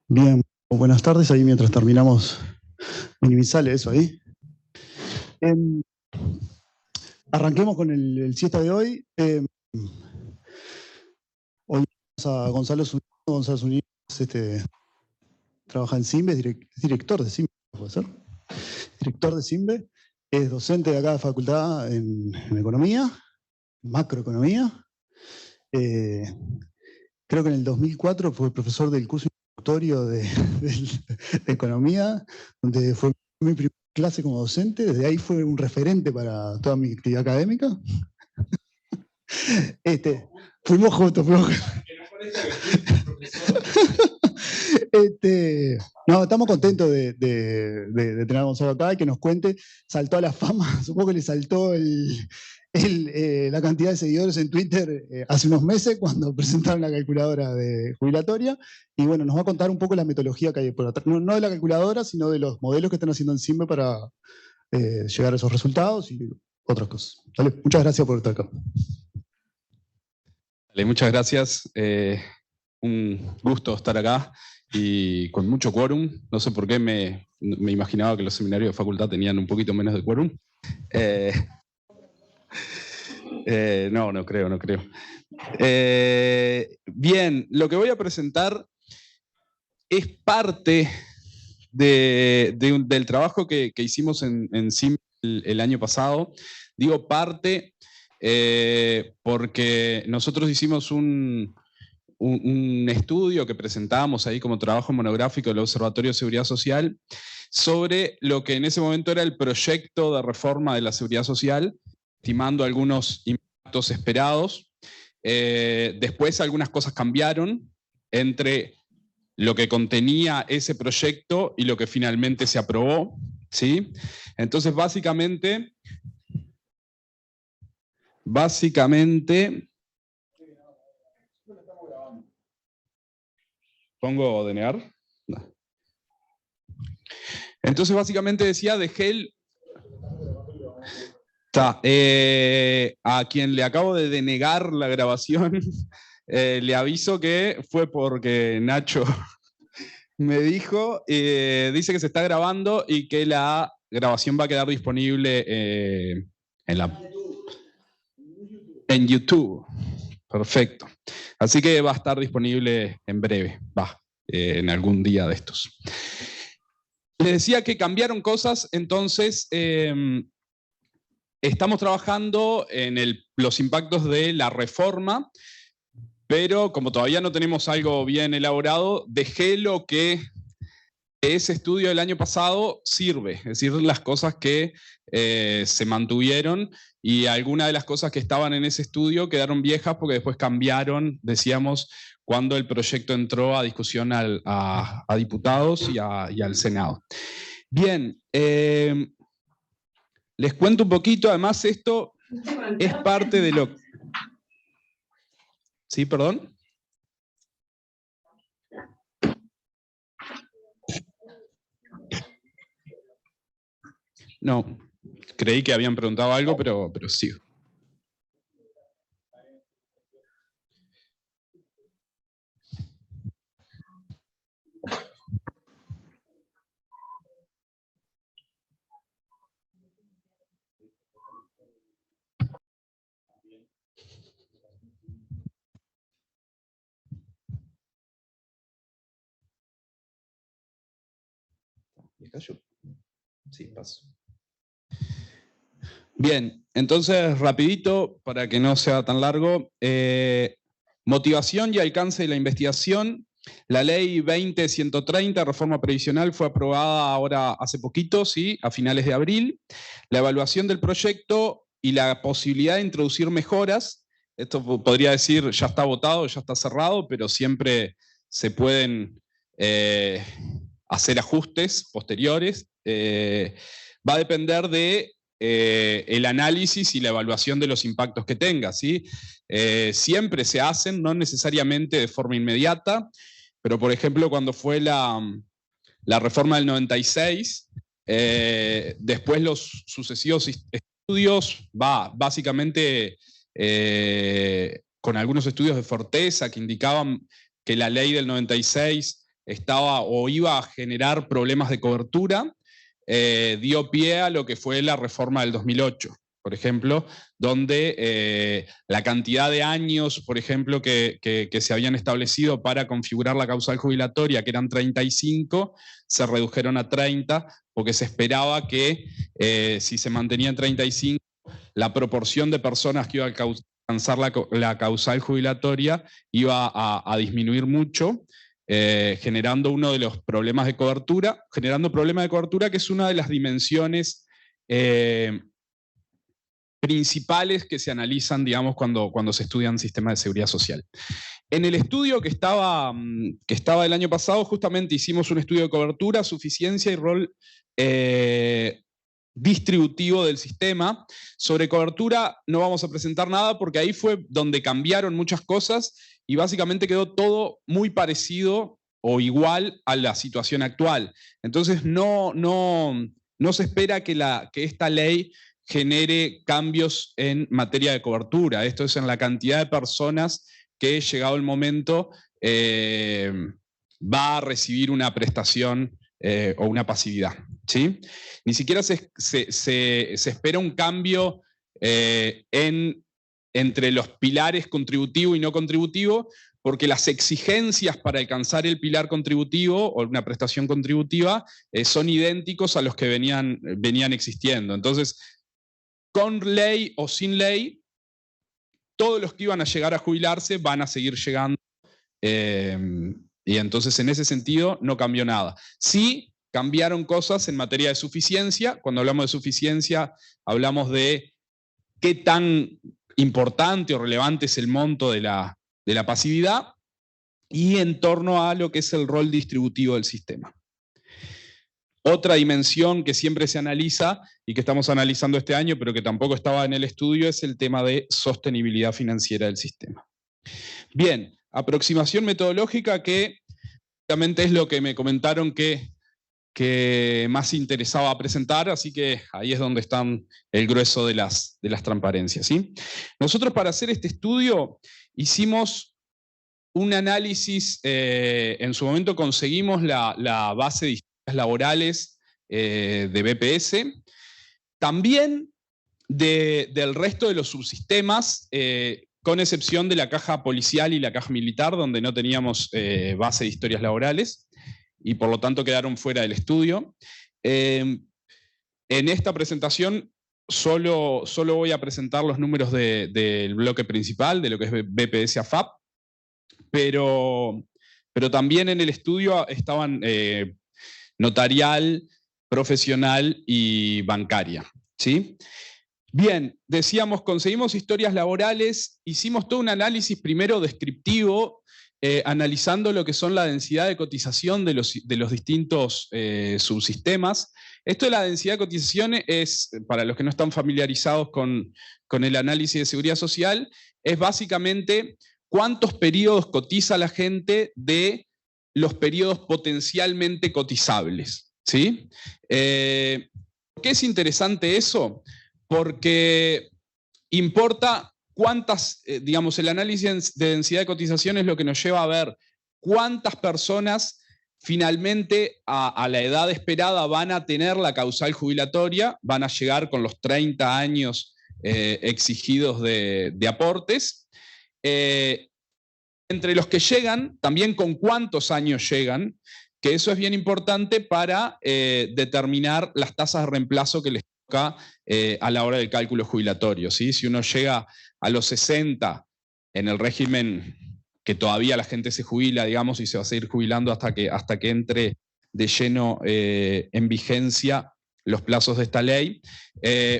Bien, buenas tardes. Ahí mientras terminamos, minimizale eso ahí. Em, Arranquemos con el siesta de hoy. Hoy tenemos a Gonzalo Zunino. Gonzalo Zunino trabaja en Simbe, es director de Simbe, ¿puede ser? Director de Simbe, es docente de acá de facultad en economía, macroeconomía. Eh, Creo que en el 2004 fue profesor del curso introductorio de economía, donde fue mi primera clase como docente. Desde ahí fue un referente para toda mi actividad académica. Este, fuimos juntos, fuimos juntos. No, estamos contentos de tener a Gonzalo acá y que nos cuente. Saltó a la fama, supongo que le saltó la cantidad de seguidores en Twitter hace unos meses cuando presentaron la calculadora de jubilatoria. Y bueno, nos va a contar un poco la metodología que hay por atrás. No de la calculadora, sino de los modelos que están haciendo en Simbe para llegar a esos resultados y otras cosas. Dale, muchas gracias por estar acá. Dale, muchas gracias. Un gusto estar acá y con mucho quórum. No sé por qué me imaginaba que los seminarios de facultad tenían un poquito menos de quórum. No creo. Bien, lo que voy a presentar es parte del trabajo que hicimos en SIM el año pasado. Digo parte porque nosotros hicimos un estudio que presentábamos ahí como trabajo monográfico del Observatorio de Seguridad Social sobre lo que en ese momento era el proyecto de reforma de la seguridad social, estimando algunos impactos esperados. Después algunas cosas cambiaron entre lo que contenía ese proyecto y lo que finalmente se aprobó, ¿sí? Entonces, básicamente, ¿pongo denegar? No. Entonces, básicamente decía, dejé el... a quien le acabo de denegar la grabación, le aviso que fue porque Nacho me dijo, dice que se está grabando y que la grabación va a quedar disponible en YouTube. Perfecto. Así que va a estar disponible en breve, en algún día de estos. Les decía que cambiaron cosas, entonces estamos trabajando en los impactos de la reforma, pero como todavía no tenemos algo bien elaborado, dejé lo que ese estudio del año pasado sirve, es decir, las cosas que se mantuvieron y algunas de las cosas que estaban en ese estudio quedaron viejas porque después cambiaron, decíamos, cuando el proyecto entró a discusión a diputados y al Senado. Bien, les cuento un poquito, además esto es parte de lo... ¿Sí, perdón? No, creí que habían preguntado algo, pero sigo. Sí, paso. Bien, entonces rapidito, para que no sea tan largo, motivación y alcance de la investigación. La ley 20.130, reforma previsional, fue aprobada ahora hace poquito, ¿sí? A finales de abril. La evaluación del proyecto y la posibilidad de introducir mejoras. Esto podría decir, ya está votado, ya está cerrado, pero siempre se pueden hacer ajustes posteriores. Va a depender de el análisis y la evaluación de los impactos que tenga, ¿sí? Siempre se hacen, no necesariamente de forma inmediata, pero por ejemplo cuando fue la reforma del 96, después los sucesivos estudios, básicamente con algunos estudios de Forteza que indicaban que la ley del 96 estaba o iba a generar problemas de cobertura, dio pie a lo que fue la reforma del 2008, por ejemplo, donde la cantidad de años, por ejemplo, que se habían establecido para configurar la causal jubilatoria, que eran 35, se redujeron a 30, porque se esperaba que si se mantenía en 35, la proporción de personas que iba a alcanzar la causal jubilatoria iba a disminuir mucho, generando uno de los problemas de cobertura, que es una de las dimensiones principales que se analizan, digamos, cuando se estudian sistemas de seguridad social. En el estudio que estaba el año pasado, justamente hicimos un estudio de cobertura, suficiencia y rol distributivo del sistema. Sobre cobertura no vamos a presentar nada porque ahí fue donde cambiaron muchas cosas y básicamente quedó todo muy parecido o igual a la situación actual. Entonces no se espera que esta ley genere cambios en materia de cobertura. Esto es en la cantidad de personas que, llegado el momento, va a recibir una prestación o una pasividad, ¿sí? Ni siquiera se espera un cambio entre los pilares contributivo y no contributivo, porque las exigencias para alcanzar el pilar contributivo o una prestación contributiva son idénticos a los que venían existiendo. Entonces, con ley o sin ley, todos los que iban a llegar a jubilarse van a seguir llegando. Y entonces, en ese sentido, no cambió nada. Sí cambiaron cosas en materia de suficiencia. Cuando hablamos de suficiencia, hablamos de qué tan importante o relevante es el monto de la pasividad y en torno a lo que es el rol distributivo del sistema. Otra dimensión que siempre se analiza y que estamos analizando este año, pero que tampoco estaba en el estudio, es el tema de sostenibilidad financiera del sistema. Bien, aproximación metodológica, que realmente es lo que me comentaron que más interesaba presentar, así que ahí es donde están el grueso de las transparencias, ¿sí? Nosotros, para hacer este estudio, hicimos un análisis, en su momento conseguimos la base de historias laborales de BPS, también del resto de los subsistemas, con excepción de la caja policial y la caja militar, donde no teníamos base de historias laborales, y por lo tanto quedaron fuera del estudio. En esta presentación solo voy a presentar los números del bloque principal, de lo que es BPS AFAP, pero también en el estudio estaban notarial, profesional y bancaria, ¿sí? Bien, decíamos, conseguimos historias laborales, hicimos todo un análisis primero descriptivo, analizando lo que son la densidad de cotización de los distintos subsistemas. Esto de la densidad de cotización es, para los que no están familiarizados con el análisis de seguridad social, es básicamente cuántos periodos cotiza la gente de los periodos potencialmente cotizables, ¿sí? ¿Por qué es interesante eso? Porque importa cuántas, digamos, el análisis de densidad de cotización es lo que nos lleva a ver cuántas personas finalmente a la edad esperada van a tener la causal jubilatoria, van a llegar con los 30 años exigidos de aportes. Entre los que llegan, también con cuántos años llegan, que eso es bien importante para determinar las tasas de reemplazo que les toca a la hora del cálculo jubilatorio, ¿sí? Si uno llega a los 60 en el régimen que todavía la gente se jubila, digamos, y se va a seguir jubilando hasta que entre de lleno en vigencia los plazos de esta ley,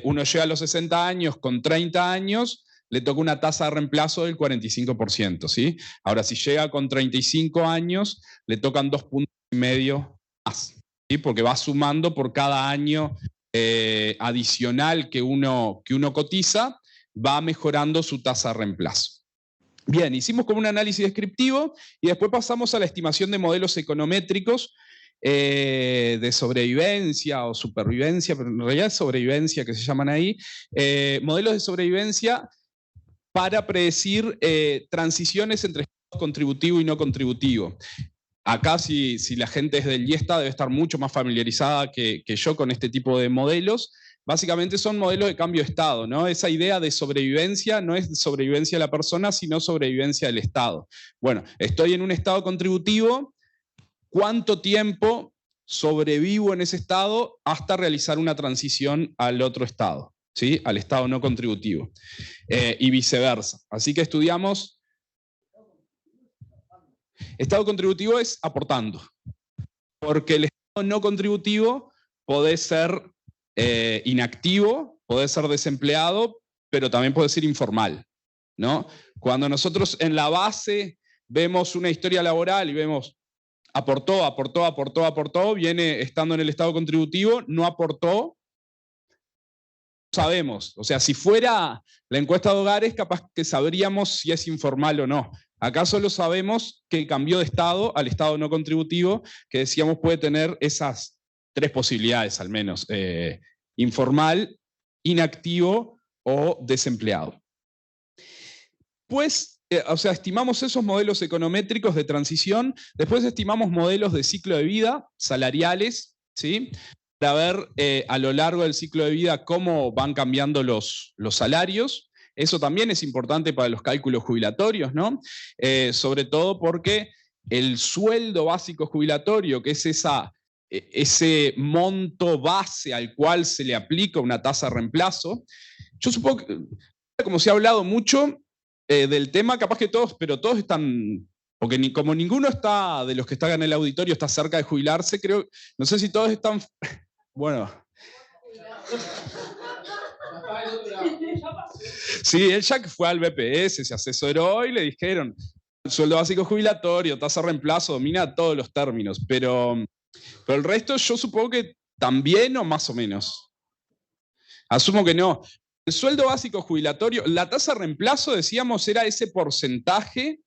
uno llega a los 60 años con 30 años, le toca una tasa de reemplazo del 45%, ¿sí? Ahora, si llega con 35 años, le tocan 2,5 puntos más, ¿sí? Porque va sumando por cada año adicional que uno cotiza, va mejorando su tasa de reemplazo. Bien, hicimos como un análisis descriptivo y después pasamos a la estimación de modelos econométricos de sobrevivencia o supervivencia, pero en realidad es sobrevivencia que se llaman ahí, modelos de sobrevivencia para predecir transiciones entre contributivo y no contributivo. acá si la gente es del IESTA debe estar mucho más familiarizada que yo con este tipo de modelos. Básicamente son modelos de cambio de estado, ¿no? Esa idea de sobrevivencia no es sobrevivencia de la persona, sino sobrevivencia del estado. Bueno, estoy en un estado contributivo, ¿cuánto tiempo sobrevivo en ese estado hasta realizar una transición al otro estado, ¿sí? Al estado no contributivo, y viceversa. Así que estudiamos. Estado contributivo es aportando, porque el estado no contributivo puede ser inactivo, puede ser desempleado, pero también puede ser informal, ¿no? Cuando nosotros en la base vemos una historia laboral y vemos aportó, viene estando en el estado contributivo, no aportó, sabemos. O sea, si fuera la encuesta de hogares, capaz que sabríamos si es informal o no. Acá solo sabemos que cambió de estado al estado no contributivo, que decíamos puede tener esas 3 posibilidades al menos: informal, inactivo o desempleado. Pues, o sea, estimamos esos modelos econométricos de transición, después estimamos modelos de ciclo de vida, salariales, ¿sí? Para ver a lo largo del ciclo de vida cómo van cambiando los salarios. Eso también es importante para los cálculos jubilatorios, ¿no? Sobre todo porque el sueldo básico jubilatorio, que es ese monto base al cual se le aplica una tasa de reemplazo, yo supongo que, como se ha hablado mucho del tema, capaz que todos, pero todos están, porque como ninguno está de los que están en el auditorio está cerca de jubilarse, creo, no sé si todos están, bueno. Sí, él ya que fue al BPS, se asesoró y le dijeron, el sueldo básico jubilatorio, tasa de reemplazo, domina todos los términos, pero el resto yo supongo que también o más o menos. Asumo que no. El sueldo básico jubilatorio, la tasa de reemplazo, decíamos, era ese porcentaje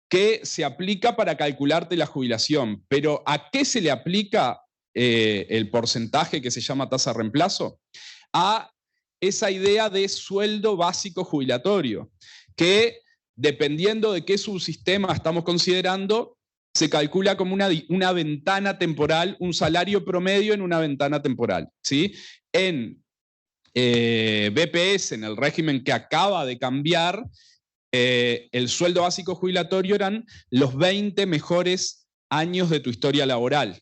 que se aplica para calcularte la jubilación. Pero ¿a qué se le aplica el porcentaje que se llama tasa de reemplazo? A esa idea de sueldo básico jubilatorio, que dependiendo de qué subsistema estamos considerando, se calcula como una ventana temporal, un salario promedio en una ventana temporal, ¿sí? En BPS, en el régimen que acaba de cambiar, el sueldo básico jubilatorio eran los 20 mejores años de tu historia laboral.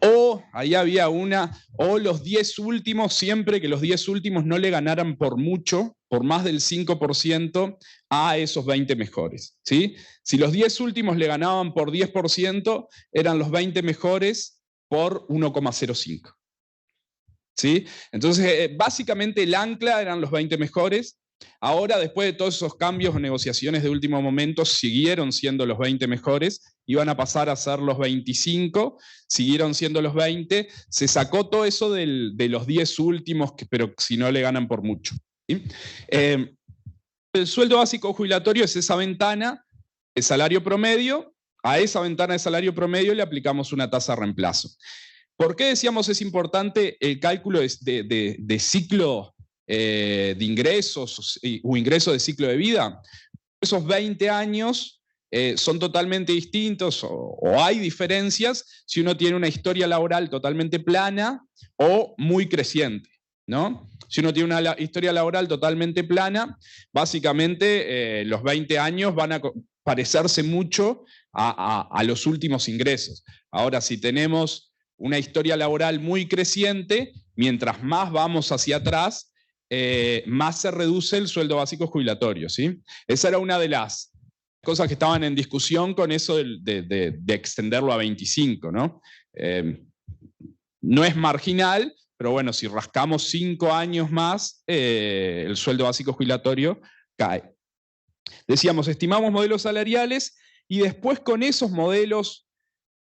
O ahí había o los 10 últimos, siempre que los 10 últimos no le ganaran por mucho, por más del 5% a esos 20 mejores, ¿sí? Si los 10 últimos le ganaban por 10%, eran los 20 mejores por 1,05. ¿Sí? Entonces, básicamente el ancla eran los 20 mejores. Ahora, después de todos esos cambios o negociaciones de último momento, siguieron siendo los 20 mejores, iban a pasar a ser los 25, siguieron siendo los 20, se sacó todo eso de los 10 últimos, pero si no le ganan por mucho. ¿Sí? El sueldo básico jubilatorio es esa ventana de salario promedio, a esa ventana de salario promedio le aplicamos una tasa de reemplazo. ¿Por qué decíamos es importante el cálculo de ciclo de ingresos o ingreso de ciclo de vida? Esos 20 años son totalmente distintos o hay diferencias si uno tiene una historia laboral totalmente plana o muy creciente, ¿no? Si uno tiene una historia laboral totalmente plana, básicamente los 20 años van a parecerse mucho a los últimos ingresos. Ahora, si tenemos una historia laboral muy creciente, mientras más vamos hacia atrás, más se reduce el sueldo básico jubilatorio, ¿sí? Esa era una de las cosas que estaban en discusión con eso de extenderlo a 25, ¿no? No es marginal, pero bueno, si rascamos 5 años más, el sueldo básico jubilatorio cae. Decíamos, estimamos modelos salariales y después con esos modelos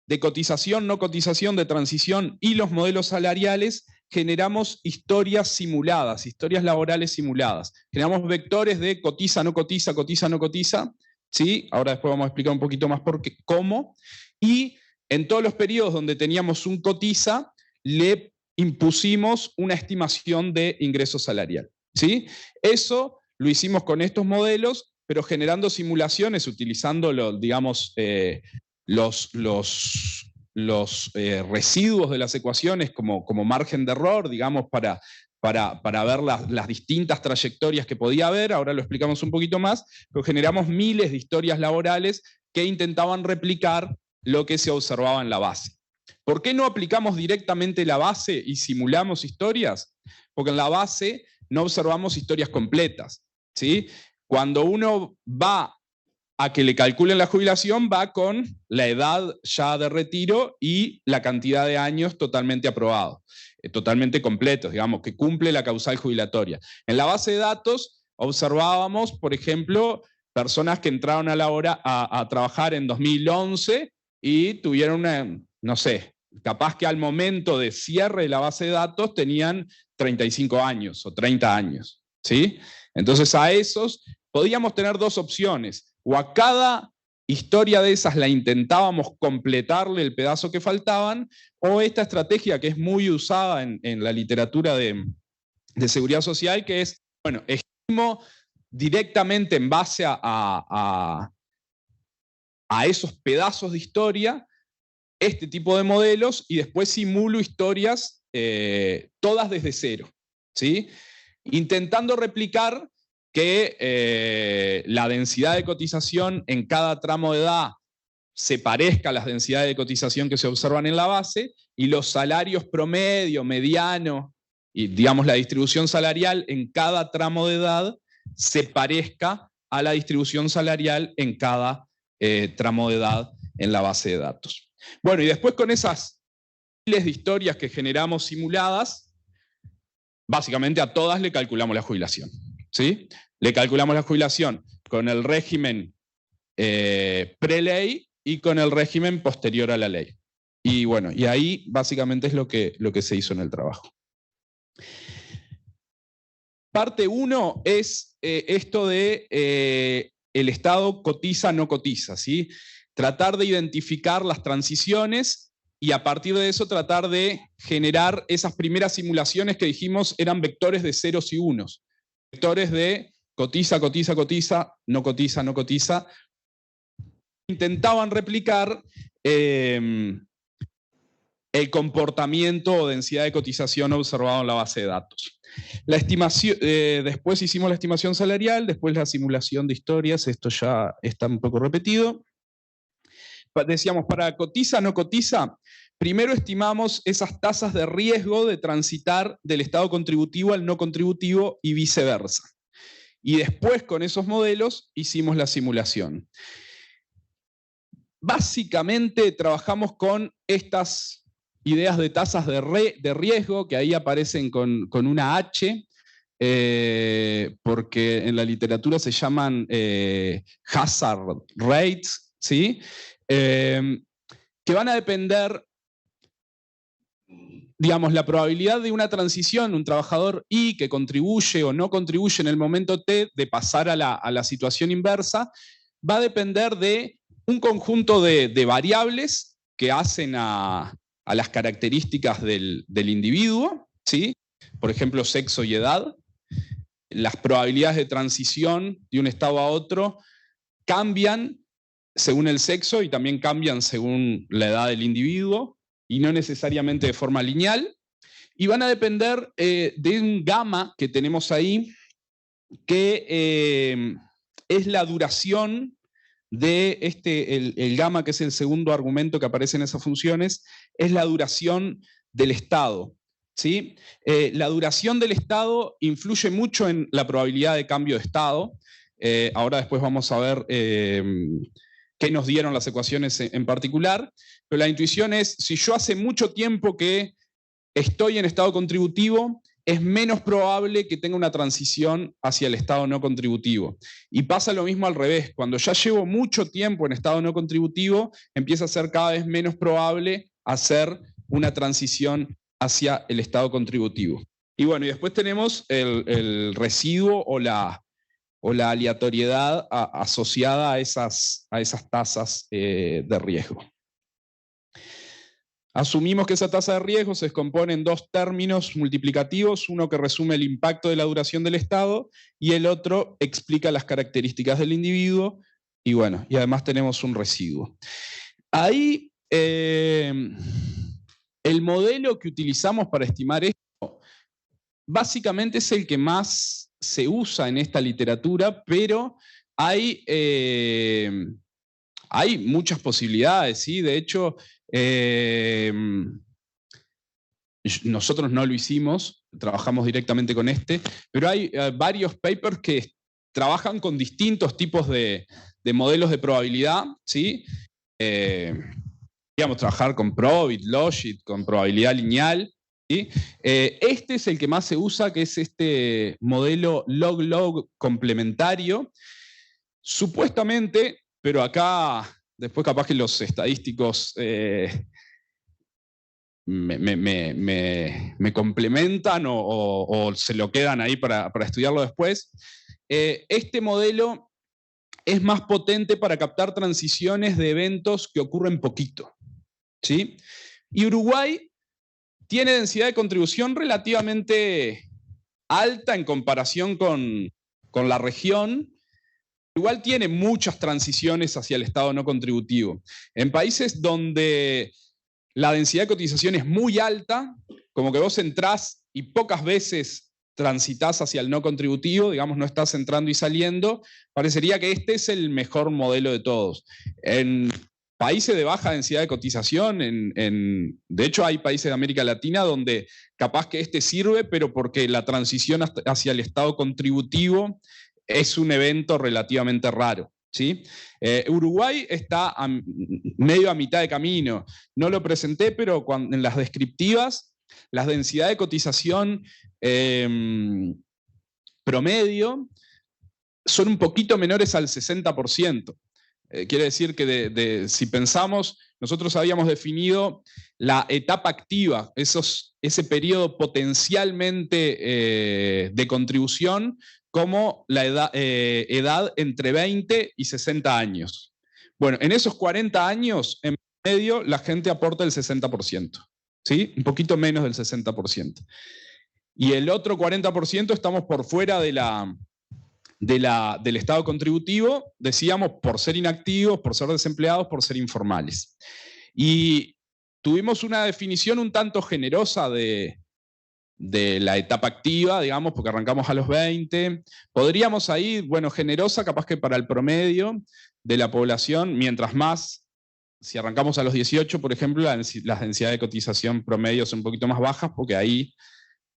de cotización, no cotización, de transición y los modelos salariales, generamos historias simuladas, historias laborales simuladas. Generamos vectores de cotiza, no cotiza, cotiza, no cotiza, ¿sí? Ahora después vamos a explicar un poquito más cómo. Y en todos los periodos donde teníamos un cotiza, le impusimos una estimación de ingreso salarial, ¿sí? Eso lo hicimos con estos modelos pero generando simulaciones, utilizando digamos, los residuos de las ecuaciones como margen de error, digamos, para ver las distintas trayectorias que podía haber. Ahora lo explicamos un poquito más, pero generamos miles de historias laborales que intentaban replicar lo que se observaba en la base. ¿Por qué no aplicamos directamente la base y simulamos historias? Porque en la base no observamos historias completas, ¿sí? Cuando uno va a que le calculen la jubilación, va con la edad ya de retiro y la cantidad de años totalmente aprobados, totalmente completos, digamos, que cumple la causal jubilatoria. En la base de datos observábamos, por ejemplo, personas que entraron a trabajar en 2011 y tuvieron no sé, capaz que al momento de cierre de la base de datos tenían 35 años o 30 años, ¿sí? Entonces a esos podíamos tener dos opciones: o a cada historia de esas la intentábamos completarle el pedazo que faltaban, o esta estrategia que es muy usada en la literatura de seguridad social, que es, bueno, estimo directamente en base a esos pedazos de historia este tipo de modelos y después simulo historias todas desde cero, ¿sí? Intentando replicar que la densidad de cotización en cada tramo de edad se parezca a las densidades de cotización que se observan en la base, y los salarios promedio, mediano, y digamos la distribución salarial en cada tramo de edad se parezca a la distribución salarial en cada tramo de edad en la base de datos. Bueno, y después con esas miles de historias que generamos simuladas, básicamente a todas le calculamos la jubilación, ¿sí? Le calculamos la jubilación con el régimen pre-ley y con el régimen posterior a la ley. Y bueno, y ahí básicamente es lo que se hizo en el trabajo. Parte 1 es esto de el Estado cotiza, no cotiza, ¿sí? Tratar de identificar las transiciones y a partir de eso tratar de generar esas primeras simulaciones que dijimos eran vectores de ceros y unos. Vectores de cotiza, cotiza, cotiza, no cotiza, no cotiza. Intentaban replicar el comportamiento o densidad de cotización observado en la base de datos. La estimación, después hicimos la estimación salarial, después la simulación de historias, esto ya está un poco repetido. Decíamos, para cotiza, no cotiza, primero estimamos esas tasas de riesgo de transitar del estado contributivo al no contributivo y viceversa. Y después con esos modelos hicimos la simulación. Básicamente trabajamos con estas ideas de tasas de riesgo, que ahí aparecen con una H, porque en la literatura se llaman hazard rates, ¿sí? Que van a depender, digamos, la probabilidad de una transición, un trabajador I que contribuye o no contribuye en el momento T de pasar a la situación inversa, va a depender de un conjunto de variables que hacen a las características del individuo, ¿sí? Por ejemplo, sexo y edad. Las probabilidades de transición de un estado a otro cambian según el sexo y también cambian según la edad del individuo, y no necesariamente de forma lineal, y van a depender de un gamma que tenemos ahí, que es la duración de el gamma, que es el segundo argumento que aparece en esas funciones, es la duración del estado, ¿sí? La duración del estado influye mucho en la probabilidad de cambio de estado. Ahora después vamos a ver qué nos dieron las ecuaciones en particular, pero la intuición es, si yo hace mucho tiempo que estoy en estado contributivo, es menos probable que tenga una transición hacia el estado no contributivo. Y pasa lo mismo al revés, cuando ya llevo mucho tiempo en estado no contributivo, empieza a ser cada vez menos probable hacer una transición hacia el estado contributivo. Y bueno, y después tenemos el residuo o la aleatoriedad asociada a esas tasas de riesgo. Asumimos que esa tasa de riesgo se descompone en dos términos multiplicativos, uno que resume el impacto de la duración del estado y el otro explica las características del individuo y bueno, y además tenemos un residuo. Ahí, el modelo que utilizamos para estimar esto básicamente es el que más se usa en esta literatura, pero hay muchas posibilidades, ¿sí? De hecho, nosotros no lo hicimos, trabajamos directamente con este, pero hay varios papers que trabajan con distintos tipos de modelos de probabilidad, ¿sí? Digamos, trabajar con Probit, Logit, con probabilidad lineal, ¿sí? Este es el que más se usa, que es este modelo log-log complementario. Supuestamente, pero acá después capaz que los estadísticos me complementan o se lo quedan ahí para estudiarlo después. Este modelo es más potente para captar transiciones de eventos que ocurren poquito, ¿sí? Y Uruguay tiene densidad de contribución relativamente alta en comparación con la región. Igual tiene muchas transiciones hacia el estado no contributivo. En países donde la densidad de cotización es muy alta, como que vos entrás y pocas veces transitas hacia el no contributivo, digamos, no estás entrando y saliendo, parecería que este es el mejor modelo de todos. En países de baja densidad de cotización, de hecho hay países de América Latina donde capaz que este sirve, pero porque la transición hacia el estado contributivo es un evento relativamente raro, ¿sí? Uruguay está medio a mitad de camino. No lo presenté, pero en las descriptivas, las densidades de cotización promedio son un poquito menores al 60%. Quiere decir que si pensamos, nosotros habíamos definido la etapa activa, ese periodo potencialmente de contribución, como la edad entre 20 y 60 años. Bueno, en esos 40 años, en medio, la gente aporta el 60%, ¿sí? Un poquito menos del 60%. Y el otro 40% estamos por fuera del estado contributivo, decíamos, por ser inactivos, por ser desempleados, por ser informales. Y tuvimos una definición un tanto generosa de la etapa activa, digamos, porque arrancamos a los 20. Podríamos ahí, bueno, generosa, capaz que para el promedio de la población, mientras más, si arrancamos a los 18, por ejemplo, las densidades de cotización promedio son un poquito más bajas, porque ahí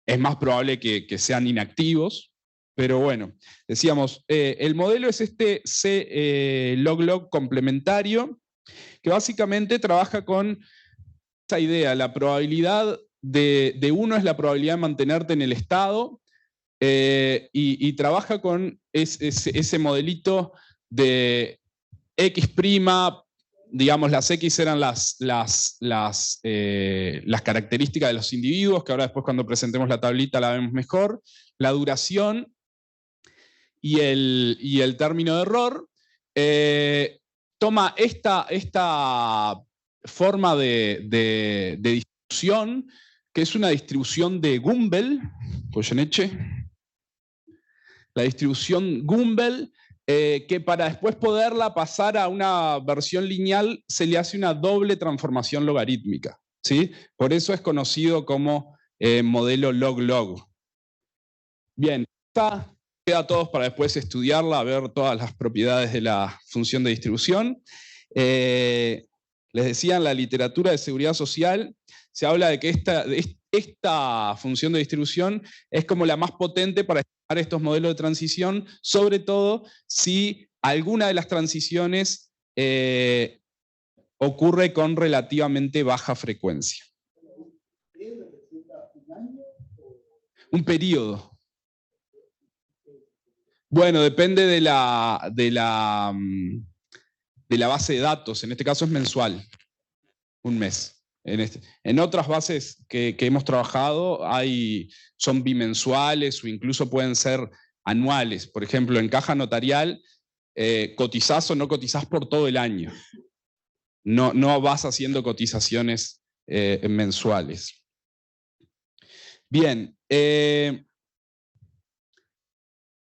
es más probable que sean inactivos. Pero bueno, decíamos, el modelo es este C-log-log complementario, que básicamente trabaja con esa idea, la probabilidad de uno es la probabilidad de mantenerte en el estado, y trabaja con ese modelito de X', digamos, las X eran las características de los individuos, que ahora después cuando presentemos la tablita la vemos mejor, la duración y el término de error. Toma esta forma de distribución, que es una distribución de Gumbel, Goyeneche, la distribución Gumbel, que para después poderla pasar a una versión lineal se le hace una doble transformación logarítmica, ¿sí? Por eso es conocido como modelo log-log. Bien, queda a todos para después estudiarla, ver todas las propiedades de la función de distribución. Les decía, en la literatura de seguridad social se habla de que esta función de distribución es como la más potente para estimar estos modelos de transición, sobre todo si alguna de las transiciones ocurre con relativamente baja frecuencia. Un periodo. Bueno, depende de la base de datos. En este caso es mensual, un mes. En otras bases que hemos trabajado son bimensuales o incluso pueden ser anuales. Por ejemplo, en caja notarial, cotizás o no cotizás por todo el año. No vas haciendo cotizaciones mensuales. Bien,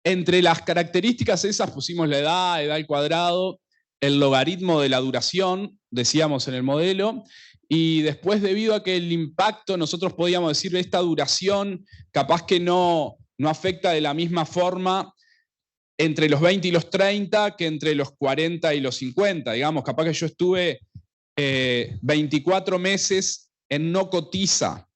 entre las características esas pusimos la edad al cuadrado, el logaritmo de la duración, decíamos en el modelo, y después debido a que el impacto, nosotros podíamos decir, esta duración capaz que no afecta de la misma forma entre los 20 y los 30 que entre los 40 y los 50. Digamos, capaz que yo estuve 24 meses en no cotiza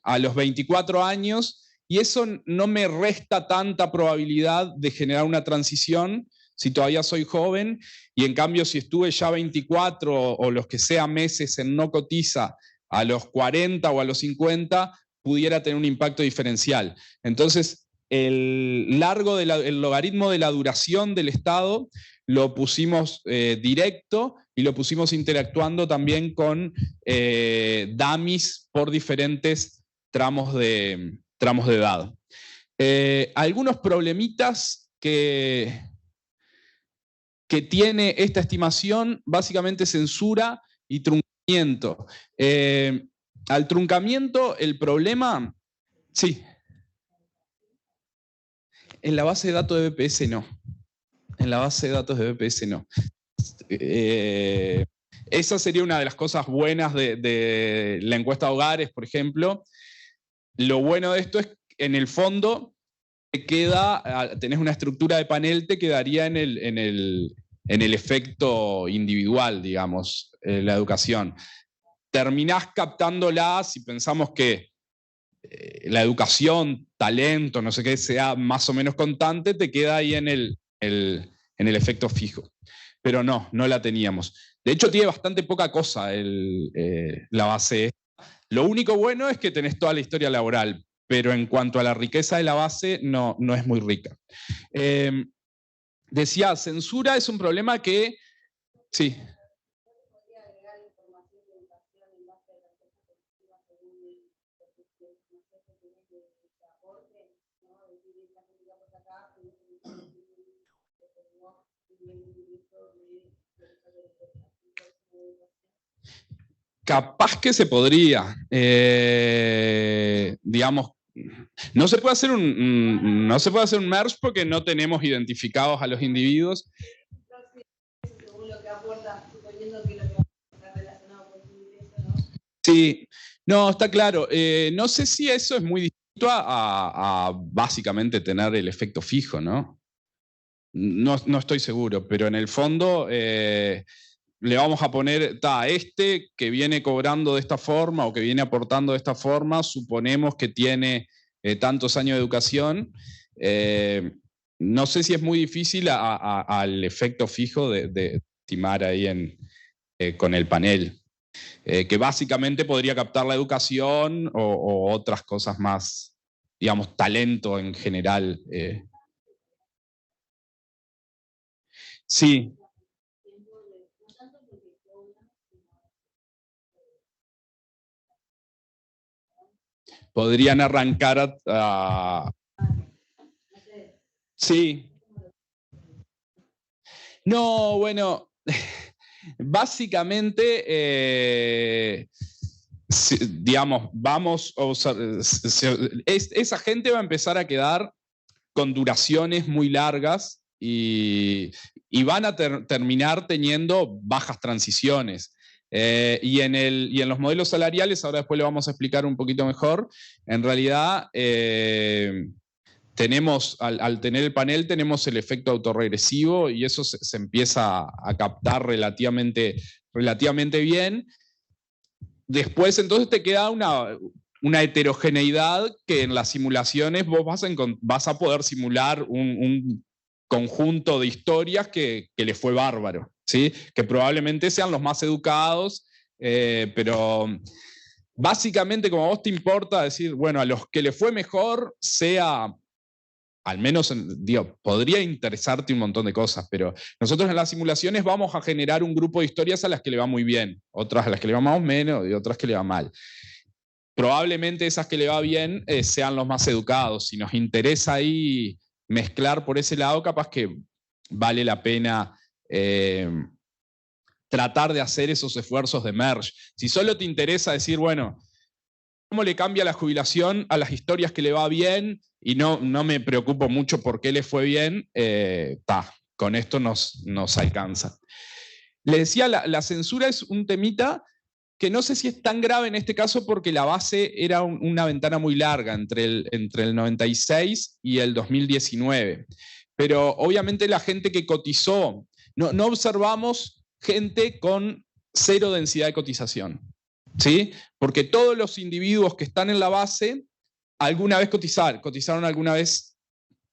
a los 24 años, y eso no me resta tanta probabilidad de generar una transición si todavía soy joven, y en cambio si estuve ya 24 o los que sean meses en no cotiza a los 40 o a los 50, pudiera tener un impacto diferencial. Entonces, el logaritmo de la duración del estado lo pusimos directo y lo pusimos interactuando también con dummies por diferentes tramos de edad. Algunos problemitas que tiene esta estimación, básicamente censura y truncamiento. Al truncamiento, el problema, sí. En la base de datos de BPS no. En la base de datos de BPS no. Esa sería una de las cosas buenas de la encuesta de hogares, por ejemplo. Lo bueno de esto es que en el fondo tenés una estructura de panel, te quedaría en el efecto individual, digamos, la educación. Terminás captándola si pensamos que la educación, talento, no sé qué, sea más o menos constante, te queda ahí en el efecto fijo. Pero no la teníamos. De hecho, tiene bastante poca cosa la base. Lo único bueno es que tenés toda la historia laboral, pero en cuanto a la riqueza de la base, no es muy rica. Decía, censura es un problema que... Sí. Capaz que se podría, digamos, no se puede hacer un merge porque no tenemos identificados a los individuos. Sí, no, está claro. No sé si eso es muy distinto a básicamente tener el efecto fijo, ¿no? No estoy seguro, pero en el fondo le vamos a poner, este que viene cobrando de esta forma o que viene aportando de esta forma, suponemos que tiene tantos años de educación. No sé si es muy difícil al efecto fijo de estimar ahí con el panel, que básicamente podría captar la educación o otras cosas más, digamos, talento en general. Sí. Podrían arrancar a... Sí. No, bueno, básicamente, digamos, vamos a usar, esa gente va a empezar a quedar con duraciones muy largas y van a terminar teniendo bajas transiciones. Y en los modelos salariales, ahora después lo vamos a explicar un poquito mejor, en realidad tenemos, al tener el panel, tenemos el efecto autorregresivo y eso se empieza a captar relativamente bien. Después entonces te queda una heterogeneidad que en las simulaciones vos vas a poder simular un conjunto de historias que les fue bárbaro, ¿sí? Que probablemente sean los más educados, pero básicamente como a vos te importa decir, bueno, a los que les fue mejor, sea, al menos, digo, podría interesarte un montón de cosas, pero nosotros en las simulaciones vamos a generar un grupo de historias a las que le va muy bien, otras a las que le va más o menos y otras que le va mal. Probablemente esas que le va bien sean los más educados. Si nos interesa ahí mezclar por ese lado, capaz que vale la pena tratar de hacer esos esfuerzos de merge. Si solo te interesa decir, bueno, ¿cómo le cambia la jubilación a las historias que le va bien? Y no me preocupo mucho por qué le fue bien, con esto nos alcanza. Les decía, la censura es un temita que no sé si es tan grave en este caso porque la base era una ventana muy larga entre el 96 y el 2019. Pero obviamente la gente que cotizó, no observamos gente con 0 densidad de cotización, ¿sí? Porque todos los individuos que están en la base alguna vez cotizaron alguna vez,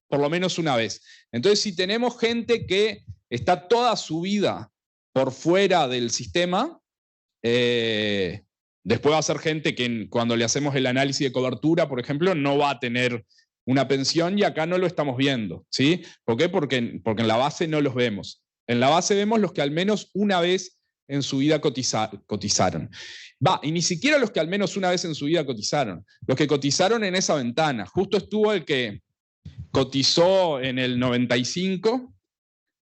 por lo menos una vez. Entonces, si tenemos gente que está toda su vida por fuera del sistema, después va a ser gente que cuando le hacemos el análisis de cobertura, por ejemplo, no va a tener una pensión y acá no lo estamos viendo, ¿sí? ¿Por qué? Porque en la base no los vemos. En la base vemos los que al menos una vez en su vida cotizaron. Y ni siquiera los que al menos una vez en su vida cotizaron, los que cotizaron en esa ventana. Justo estuvo el que cotizó en el 95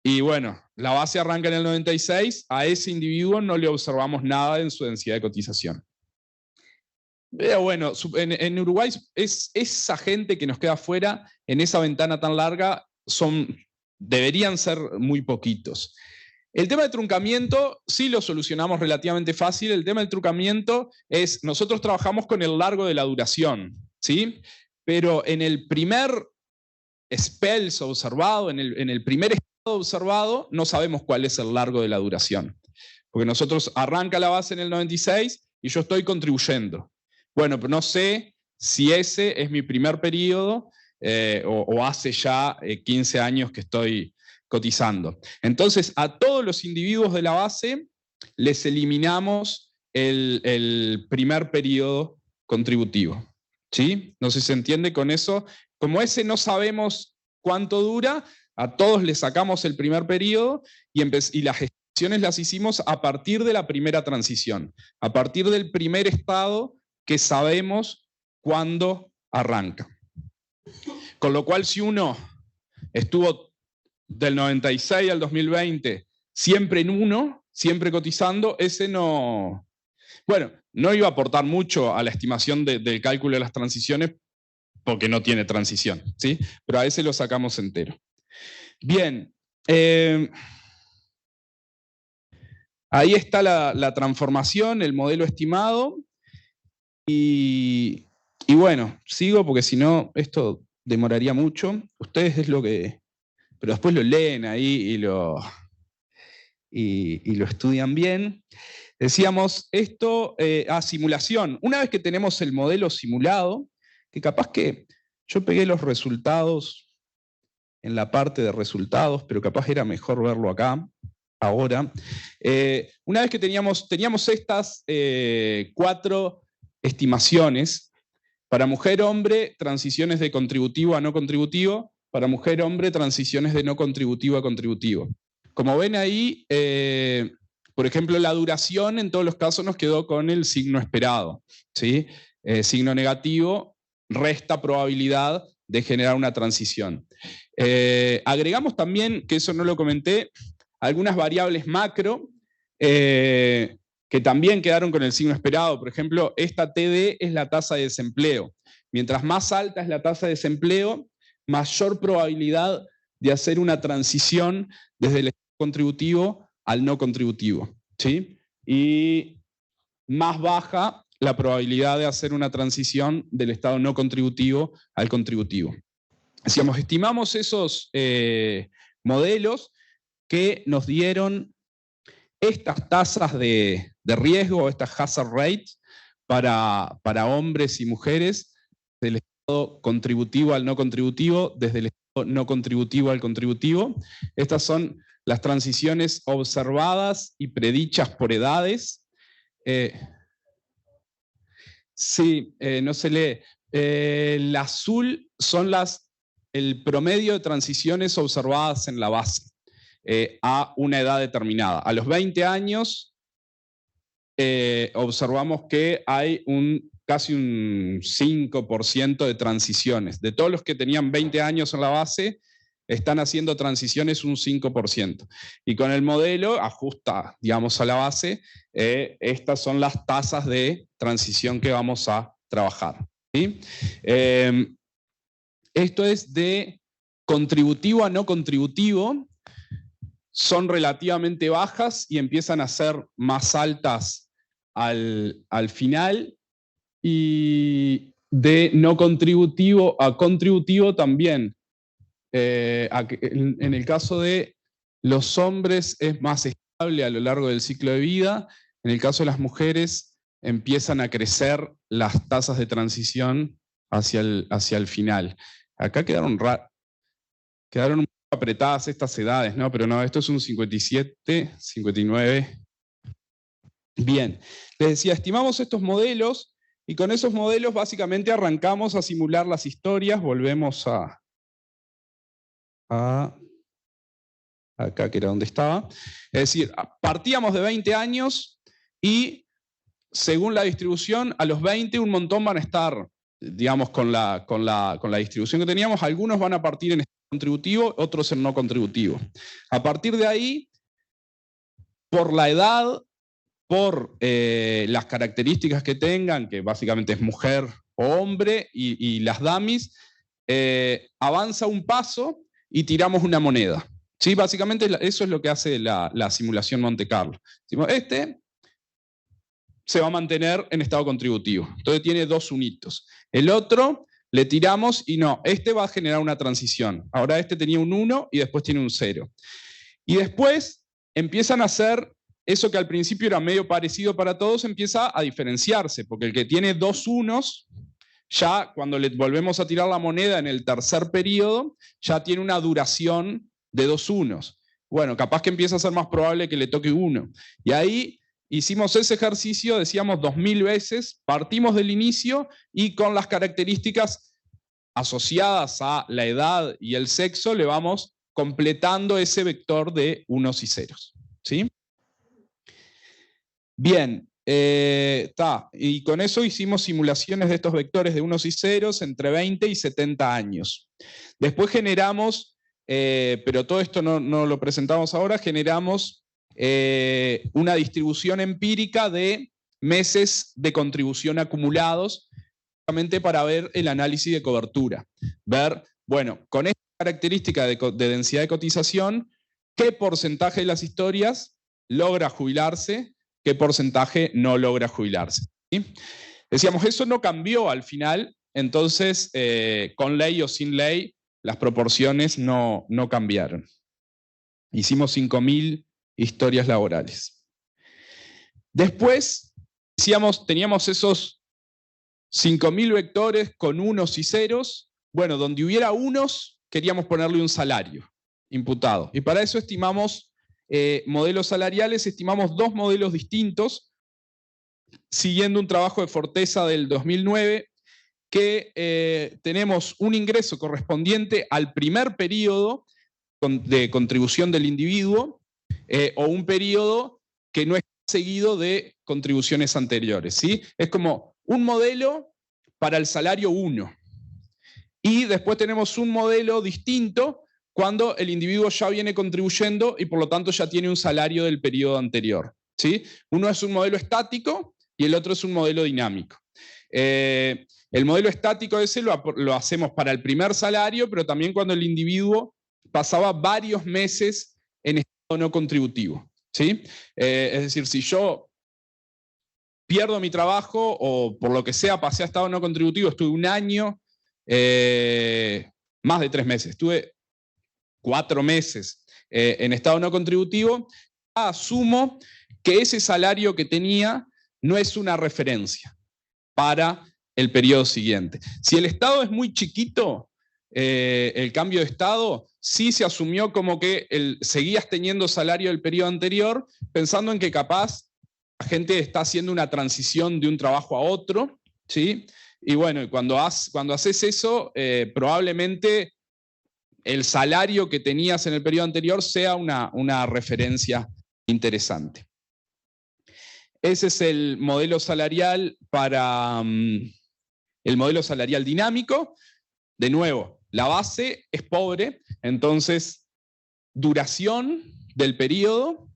y bueno, la base arranca en el 96, a ese individuo no le observamos nada en su densidad de cotización. Pero bueno, en Uruguay es esa gente que nos queda afuera en esa ventana tan larga deberían ser muy poquitos. El tema de truncamiento sí lo solucionamos relativamente fácil. El tema del truncamiento es, nosotros trabajamos con el largo de la duración, ¿sí? Pero en el primer spells observado, en el primer estado observado, no sabemos cuál es el largo de la duración. Porque nosotros arranca la base en el 96 y yo estoy contribuyendo. Bueno, pero no sé si ese es mi primer periodo o hace ya 15 años que estoy cotizando. Entonces, a todos los individuos de la base les eliminamos el primer periodo contributivo. ¿Sí? No sé si se entiende con eso. Como ese no sabemos cuánto dura, a todos les sacamos el primer periodo y las gestiones las hicimos a partir de la primera transición, a partir del primer estado que sabemos cuándo arranca. Con lo cual, si uno estuvo del 96 al 2020 siempre en uno, siempre cotizando, ese no iba a aportar mucho a la estimación del cálculo de las transiciones porque no tiene transición, ¿sí? Pero a ese lo sacamos entero. Bien, ahí está la transformación, el modelo estimado, y bueno, sigo porque si no esto demoraría mucho. Ustedes es lo que... Pero después lo leen ahí y lo estudian bien. Decíamos esto a simulación. Una vez que tenemos el modelo simulado, que capaz que yo pegué los resultados en la parte de resultados, pero capaz era mejor verlo acá, ahora. Una vez que teníamos estas 4 estimaciones, para mujer-hombre, transiciones de contributivo a no contributivo, para mujer-hombre, transiciones de no contributivo a contributivo. Como ven ahí, por ejemplo, la duración en todos los casos nos quedó con el signo esperado, ¿sí? Signo negativo resta probabilidad de generar una transición. Agregamos también, que eso no lo comenté, algunas variables macro que también quedaron con el signo esperado. Por ejemplo, esta TD es la tasa de desempleo. Mientras más alta es la tasa de desempleo, mayor probabilidad de hacer una transición desde el estado contributivo al no contributivo, ¿sí? Y más baja la probabilidad de hacer una transición del estado no contributivo al contributivo. Decíamos, estimamos esos modelos que nos dieron estas tasas de riesgo, estas hazard rates, para hombres y mujeres del estado contributivo al no contributivo, desde el estado no contributivo al contributivo. Estas son las transiciones observadas y predichas por edades. No se lee. El azul son el promedio de transiciones observadas en la base a una edad determinada. A los 20 años observamos que hay casi un 5% de transiciones. De todos los que tenían 20 años en la base, están haciendo transiciones un 5%. Y con el modelo ajusta, digamos, a la base, estas son las tasas de transición que vamos a trabajar, ¿sí? Esto es de contributivo a no contributivo, son relativamente bajas y empiezan a ser más altas al final, y de no contributivo a contributivo también. En el caso de los hombres es más estable a lo largo del ciclo de vida, en el caso de las mujeres empiezan a crecer las tasas de transición hacia el final. Acá quedaron un poco apretadas estas edades, ¿no? Pero no, esto es un 57, 59. Bien, les decía, estimamos estos modelos y con esos modelos básicamente arrancamos a simular las historias, volvemos acá que era donde estaba. Es decir, partíamos de 20 años y según la distribución, a los 20 un montón van a estar, digamos, con la distribución que teníamos. Algunos van a partir en estado contributivo, otros en no contributivo. A partir de ahí, por la edad, por las características que tengan, que básicamente es mujer o hombre, y las dummies, avanza un paso y tiramos una moneda. ¿Sí? Básicamente eso es lo que hace la simulación Monte Carlo. Este se va a mantener en estado contributivo. Entonces tiene 2 unitos. El otro le tiramos y no, este va a generar una transición. Ahora este tenía un 1 y después tiene un 0. Y después empiezan a hacer eso que al principio era medio parecido para todos, empieza a diferenciarse, porque el que tiene 2 unos, ya cuando le volvemos a tirar la moneda en el tercer periodo, ya tiene una duración de 2 unos. Bueno, capaz que empieza a ser más probable que le toque 1. Y ahí hicimos ese ejercicio, decíamos 2000 veces, partimos del inicio y con las características asociadas a la edad y el sexo le vamos completando ese vector de unos y ceros. ¿Sí? Bien, y con eso hicimos simulaciones de estos vectores de unos y ceros entre 20 y 70 años. Después generamos, pero todo esto no lo presentamos ahora, generamos una distribución empírica de meses de contribución acumulados, para ver el análisis de cobertura. Ver, bueno, con esta característica de densidad de cotización, qué porcentaje de las historias logra jubilarse, qué porcentaje no logra jubilarse. ¿Sí? Decíamos, eso no cambió al final, entonces, con ley o sin ley, las proporciones no cambiaron. Hicimos 5.000 historias laborales. Después, teníamos esos 5.000 vectores con unos y ceros. Bueno, donde hubiera unos, queríamos ponerle un salario imputado. Y para eso estimamos modelos salariales, estimamos 2 modelos distintos, siguiendo un trabajo de Forteza del 2009, que tenemos un ingreso correspondiente al primer periodo de contribución del individuo, o un periodo que no es seguido de contribuciones anteriores. ¿Sí? Es como un modelo para el salario 1. Y después tenemos un modelo distinto cuando el individuo ya viene contribuyendo y por lo tanto ya tiene un salario del periodo anterior. ¿Sí? Uno es un modelo estático y el otro es un modelo dinámico. El modelo estático ese lo hacemos para el primer salario, pero también cuando el individuo pasaba varios meses en estado no contributivo. ¿Sí? Es decir, si yo pierdo mi trabajo o por lo que sea pasé a estado no contributivo, estuve un año, más de 3 meses, estuve 4 meses en estado no contributivo, asumo que ese salario que tenía no es una referencia para el periodo siguiente. Si el estado es muy chiquito, el cambio de estado, sí se asumió como que seguías teniendo salario del periodo anterior, pensando en que capaz la gente está haciendo una transición de un trabajo a otro, ¿sí? Y bueno, cuando haces eso, probablemente el salario que tenías en el periodo anterior sea una referencia interesante. Ese es el modelo salarial el modelo salarial dinámico. De nuevo, la base es pobre, Entonces, duración del periodo,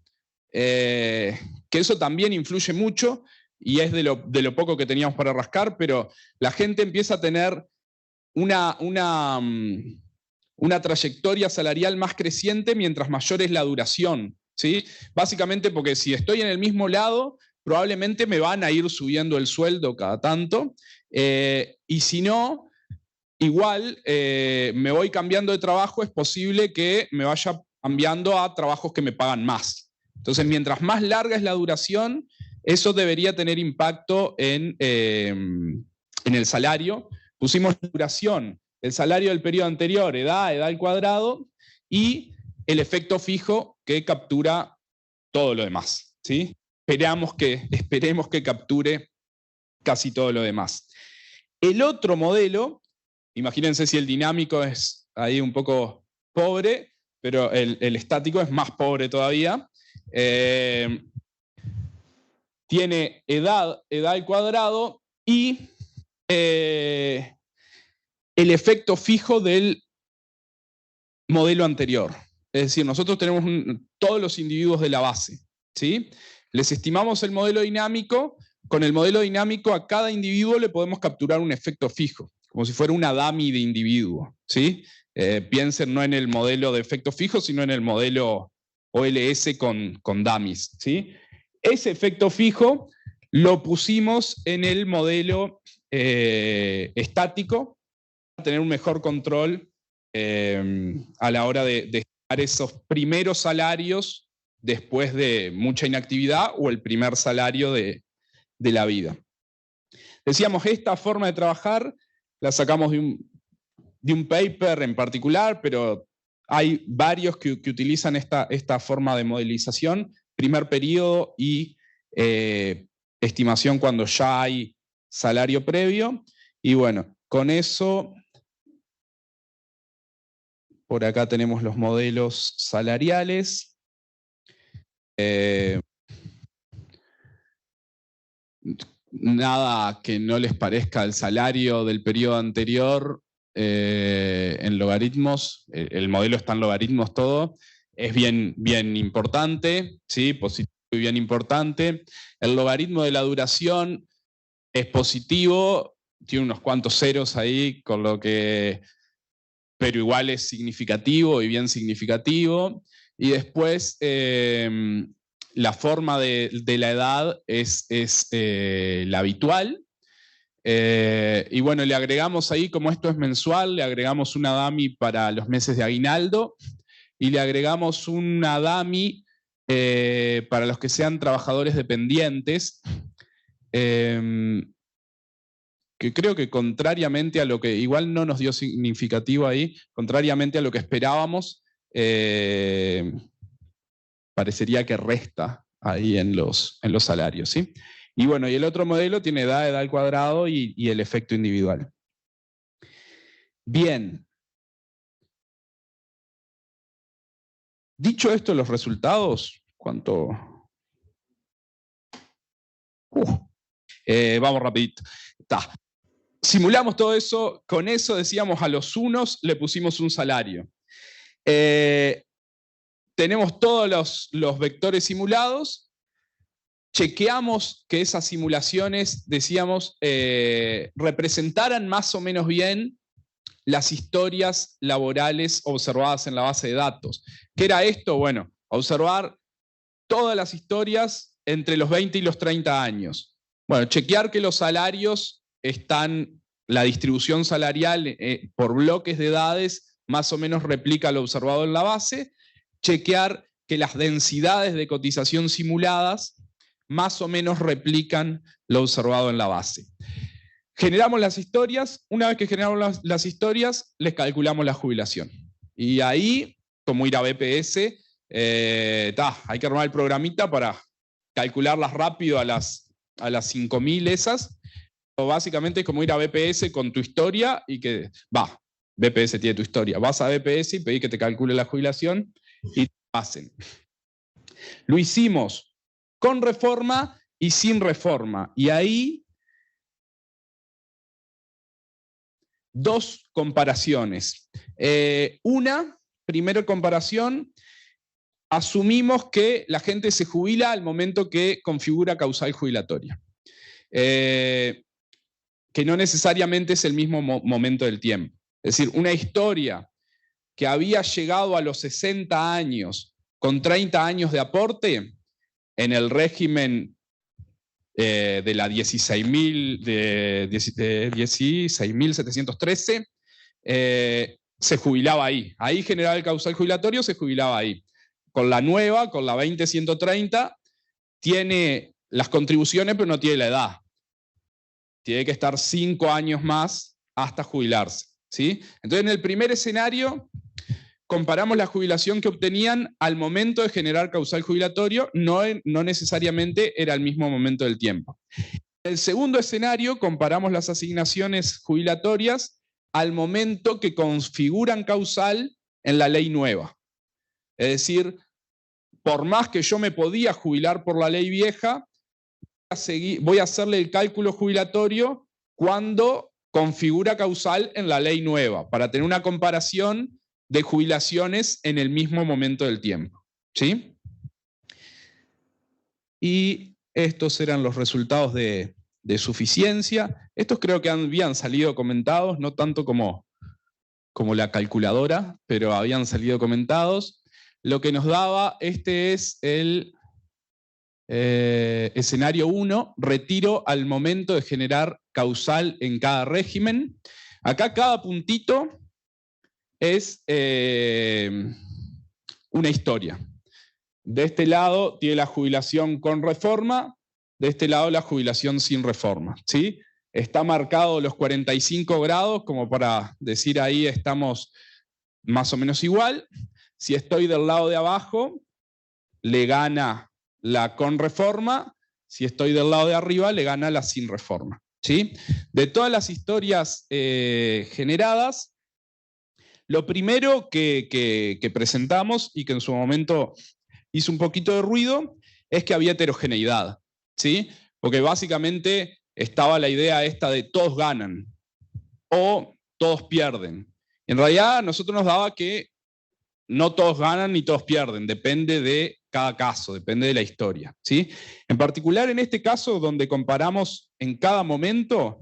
que eso también influye mucho, y es de lo poco que teníamos para rascar, pero la gente empieza a tener una trayectoria salarial más creciente mientras mayor es la duración, ¿sí? Básicamente porque si estoy en el mismo lado, probablemente me van a ir subiendo el sueldo cada tanto, y si no, igual me voy cambiando de trabajo, es posible que me vaya cambiando a trabajos que me pagan más. Entonces, mientras más larga es la duración, eso debería tener impacto en el salario. Pusimos duración, el salario del periodo anterior, edad al cuadrado, y el efecto fijo que captura todo lo demás, ¿sí? Esperemos que capture casi todo lo demás. El otro modelo, imagínense si el dinámico es ahí un poco pobre, pero el estático es más pobre todavía. Tiene edad al cuadrado y el efecto fijo del modelo anterior. Es decir, nosotros tenemos todos los individuos de la base, ¿sí? Les estimamos el modelo dinámico. Con el modelo dinámico a cada individuo le podemos capturar un efecto fijo, como si fuera una dummy de individuo, ¿sí? Piensen no en el modelo de efecto fijo, sino en el modelo OLS con dummies, ¿sí? Ese efecto fijo lo pusimos en el modelo estático para tener un mejor control a la hora de estimar esos primeros salarios después de mucha inactividad o el primer salario de la vida. Decíamos, esta forma de trabajar la sacamos de un paper en particular, pero hay varios que utilizan esta forma de modelización, primer periodo y estimación cuando ya hay salario previo. Y bueno, con eso, por acá tenemos los modelos salariales. Nada que no les parezca el salario del periodo anterior en logaritmos, el modelo está en logaritmos todo, es bien importante, ¿sí? Positivo y bien importante. El logaritmo de la duración es positivo, tiene unos cuantos ceros ahí, con lo que, pero igual es significativo y bien significativo. Y después la forma de la edad es la habitual. Y bueno, le agregamos ahí, como esto es mensual, le agregamos una dummy para los meses de aguinaldo y le agregamos una dummy para los que sean trabajadores dependientes, que creo que contrariamente a lo que, igual no nos dio significativo ahí, contrariamente a lo que esperábamos, parecería que resta ahí en los salarios, ¿sí? Y bueno, y el otro modelo tiene edad al cuadrado y el efecto individual. Bien. Dicho esto, los resultados, ¿cuánto? Vamos rapidito. Está. Simulamos todo eso, con eso decíamos a los unos le pusimos un salario. Tenemos todos los vectores simulados, chequeamos que esas simulaciones, decíamos, representaran más o menos bien las historias laborales observadas en la base de datos. ¿Qué era esto? Bueno, observar todas las historias entre los 20 y los 30 años. Bueno, chequear que los salarios están, la distribución salarial por bloques de edades más o menos replica lo observado en la base. Chequear que las densidades de cotización simuladas más o menos replican lo observado en la base. Generamos las historias, una vez que generamos las historias, les calculamos la jubilación. Y ahí, como ir a BPS, hay que armar el programita para calcularlas rápido a las 5.000 esas. O básicamente es como ir a BPS con tu historia y que, BPS tiene tu historia. Vas a BPS y pedís que te calcule la jubilación y te pasen. Lo hicimos con reforma y sin reforma. Y ahí dos comparaciones. Una primera comparación, asumimos que la gente se jubila al momento que configura causal jubilatoria. Que no necesariamente es el mismo momento del tiempo. Es decir, una historia que había llegado a los 60 años con 30 años de aporte en el régimen de la 16.713, se jubilaba ahí. Ahí generaba el causal jubilatorio, se jubilaba ahí. Con la nueva, con la 20.130, tiene las contribuciones, pero no tiene la edad. Tiene que estar 5 años más hasta jubilarse, ¿sí? Entonces, en el primer escenario, comparamos la jubilación que obtenían al momento de generar causal jubilatorio, no necesariamente era el mismo momento del tiempo. En el segundo escenario, comparamos las asignaciones jubilatorias al momento que configuran causal en la ley nueva. Es decir, por más que yo me podía jubilar por la ley vieja, voy a hacerle el cálculo jubilatorio cuando configura causal en la ley nueva, para tener una comparación de jubilaciones en el mismo momento del tiempo, ¿sí? Y estos eran los resultados de suficiencia. Estos creo que habían salido comentados, no tanto como la calculadora, pero habían salido comentados. Lo que nos daba, este es el escenario 1, retiro al momento de generar causal en cada régimen. Acá cada puntito es una historia. De este lado tiene la jubilación con reforma, de este lado la jubilación sin reforma, ¿sí? Está marcado los 45 grados, como para decir ahí estamos más o menos igual. Si estoy del lado de abajo, le gana la con reforma. Si estoy del lado de arriba, le gana la sin reforma, ¿sí? De todas las historias generadas, lo primero que presentamos y que en su momento hizo un poquito de ruido es que había heterogeneidad, ¿sí? Porque básicamente estaba la idea esta de todos ganan o todos pierden. En realidad a nosotros nos daba que no todos ganan ni todos pierden, depende de cada caso, depende de la historia, ¿sí? En particular en este caso donde comparamos en cada momento,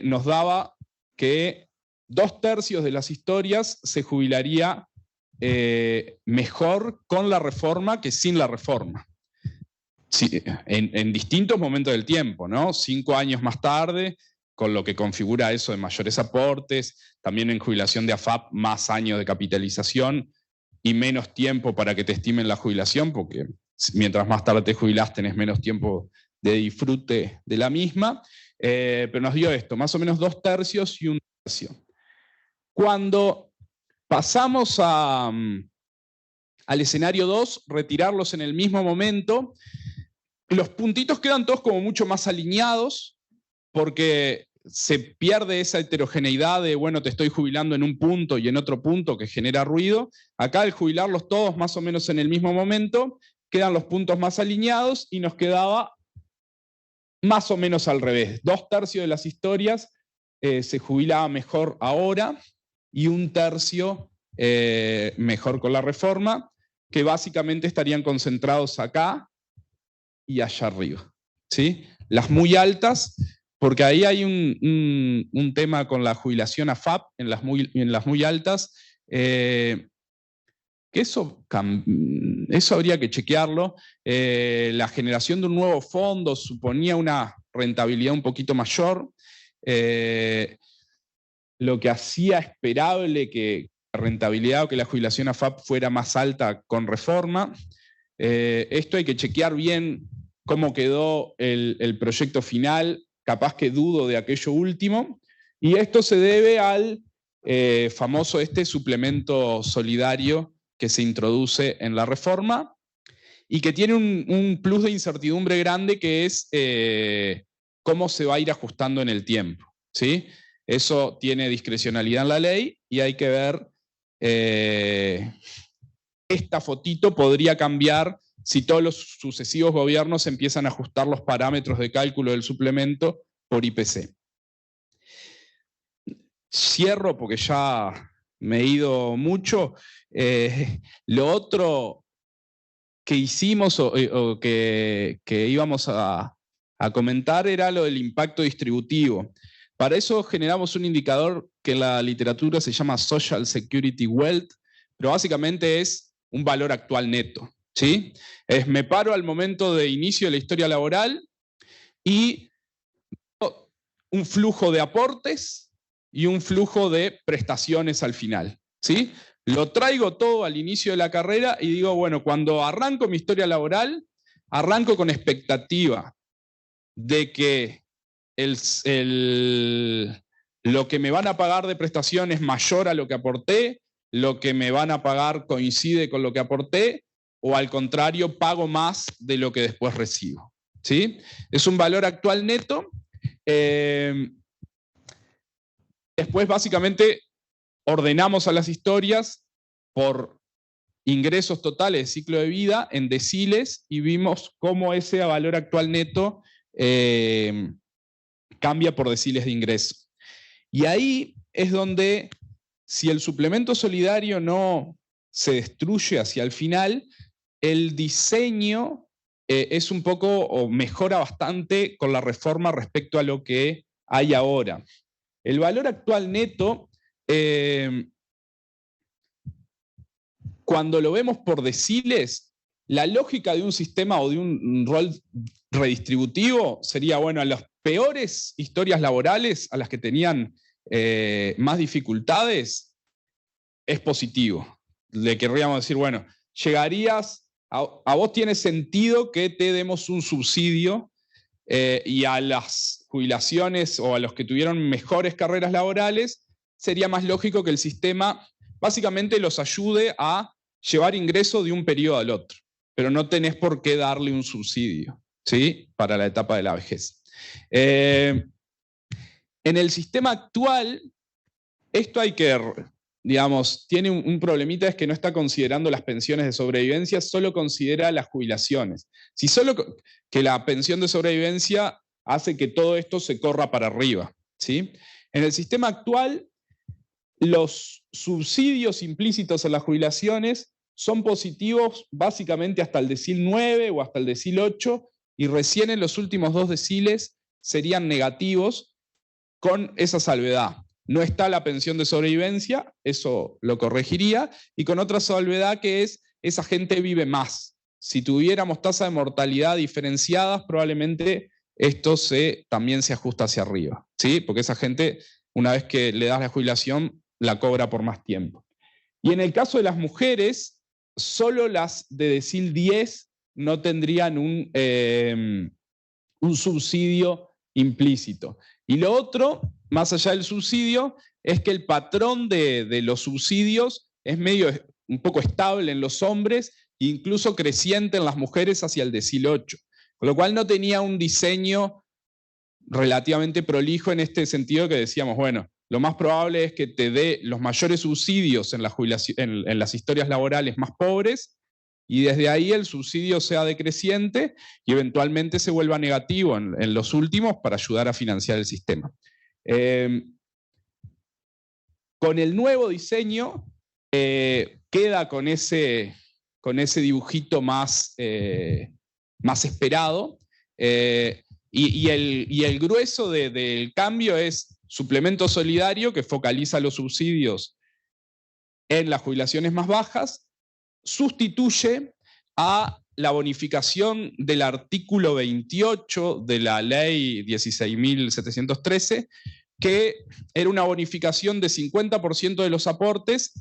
nos daba que 2/3 de las historias se jubilaría mejor con la reforma que sin la reforma. Sí, en distintos momentos del tiempo, ¿no? 5 años más tarde, con lo que configura eso de mayores aportes, también en jubilación de AFAP, más años de capitalización y menos tiempo para que te estimen la jubilación, porque mientras más tarde te jubilás tenés menos tiempo de disfrute de la misma, pero nos dio esto, más o menos 2/3 y 1/3. Cuando pasamos al escenario 2, retirarlos en el mismo momento, los puntitos quedan todos como mucho más alineados, porque se pierde esa heterogeneidad de, bueno, te estoy jubilando en un punto y en otro punto que genera ruido. Acá al jubilarlos todos más o menos en el mismo momento, quedan los puntos más alineados y nos quedaba más o menos al revés. 2/3 de las historias se jubilaba mejor ahora y 1/3 mejor con la reforma, que básicamente estarían concentrados acá y allá arriba, ¿sí? Las muy altas, porque ahí hay un tema con la jubilación AFAP en las muy altas, que eso habría que chequearlo. La generación de un nuevo fondo suponía una rentabilidad un poquito mayor, lo que hacía esperable que la rentabilidad o que la jubilación AFAP fuera más alta con reforma. Esto hay que chequear bien cómo quedó el proyecto final, capaz que dudo de aquello último, y esto se debe al famoso suplemento solidario que se introduce en la reforma y que tiene un plus de incertidumbre grande, que es cómo se va a ir ajustando en el tiempo, ¿sí? Eso tiene discrecionalidad en la ley y hay que ver, esta fotito podría cambiar si todos los sucesivos gobiernos empiezan a ajustar los parámetros de cálculo del suplemento por IPC. Cierro porque ya me he ido mucho. Lo otro que hicimos o que íbamos a comentar era lo del impacto distributivo. Para eso generamos un indicador que en la literatura se llama Social Security Wealth, pero básicamente es un valor actual neto, ¿sí? Me paro al momento de inicio de la historia laboral y un flujo de aportes y un flujo de prestaciones al final, ¿sí? Lo traigo todo al inicio de la carrera y digo, bueno, cuando arranco mi historia laboral, arranco con expectativa de que lo que me van a pagar de prestación es mayor a lo que aporté, lo que me van a pagar coincide con lo que aporté, o al contrario, pago más de lo que después recibo, ¿sí? Es un valor actual neto. Después, básicamente, ordenamos a las historias por ingresos totales de ciclo de vida en deciles y vimos cómo ese valor actual neto cambia por deciles de ingreso. Y ahí es donde, si el suplemento solidario no se destruye hacia el final, el diseño es un poco, o mejora bastante con la reforma respecto a lo que hay ahora. El valor actual neto, cuando lo vemos por deciles, la lógica de un sistema o de un rol redistributivo sería, bueno, a las peores historias laborales, a las que tenían más dificultades, es positivo. Le querríamos decir, bueno, llegarías, a vos tiene sentido que te demos un subsidio y a las jubilaciones o a los que tuvieron mejores carreras laborales, sería más lógico que el sistema básicamente los ayude a llevar ingreso de un periodo al otro, pero no tenés por qué darle un subsidio, ¿sí? Para la etapa de la vejez. En el sistema actual, esto hay que, digamos, tiene un problemita, es que no está considerando las pensiones de sobrevivencia, solo considera las jubilaciones. Si solo que la pensión de sobrevivencia hace que todo esto se corra para arriba, ¿sí? En el sistema actual, los subsidios implícitos en las jubilaciones son positivos básicamente hasta el decil 9 o hasta el decil 8, y recién en los últimos 2 deciles serían negativos con esa salvedad. No está la pensión de sobrevivencia, eso lo corregiría, y con otra salvedad que es, esa gente vive más. Si tuviéramos tasa de mortalidad diferenciadas, probablemente esto también se ajusta hacia arriba, ¿sí? Porque esa gente, una vez que le das la jubilación, la cobra por más tiempo. Y en el caso de las mujeres, solo las de decil 10 no tendrían un subsidio implícito. Y lo otro, más allá del subsidio, es que el patrón de los subsidios es un poco estable en los hombres, incluso creciente en las mujeres hacia el decil 8. Con lo cual no tenía un diseño relativamente prolijo en este sentido, que decíamos, bueno, lo más probable es que te dé los mayores subsidios en las historias laborales más pobres, y desde ahí el subsidio sea decreciente y eventualmente se vuelva negativo en los últimos para ayudar a financiar el sistema. Con el nuevo diseño queda con ese dibujito más esperado, y el grueso del cambio es suplemento solidario, que focaliza los subsidios en las jubilaciones más bajas, sustituye a la bonificación del artículo 28 de la ley 16.713, que era una bonificación de 50% de los aportes,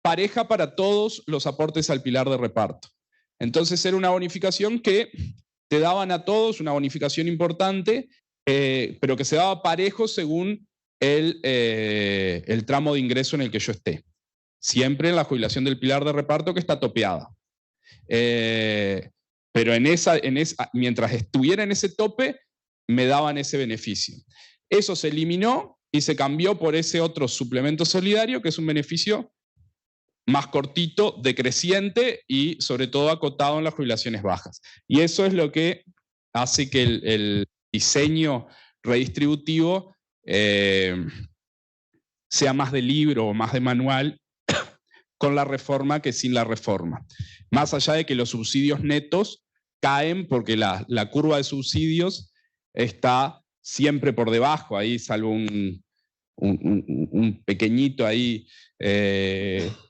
pareja para todos los aportes al pilar de reparto. Entonces era una bonificación que te daban a todos, una bonificación importante, pero que se daba parejo según el tramo de ingreso en el que yo esté. Siempre en la jubilación del pilar de reparto, que está topeada. Pero mientras estuviera en ese tope, me daban ese beneficio. Eso se eliminó y se cambió por ese otro suplemento solidario, que es un beneficio más cortito, decreciente y sobre todo acotado en las jubilaciones bajas. Y eso es lo que hace que el diseño redistributivo sea más de libro o más de manual con la reforma que sin la reforma. Más allá de que los subsidios netos caen porque la curva de subsidios está siempre por debajo, ahí salvo un pequeñito ahí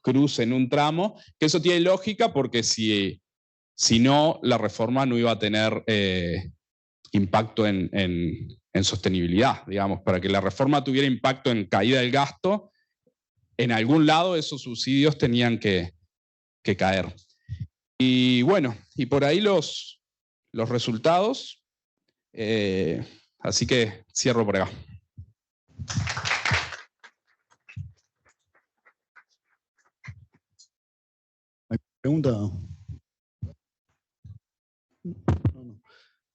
cruce en un tramo, que eso tiene lógica porque si no, la reforma no iba a tener impacto en sostenibilidad, digamos. Para que la reforma tuviera impacto en caída del gasto, en algún lado esos subsidios tenían que caer. Y bueno, y por ahí los resultados. Así que cierro por acá. ¿Pregunta?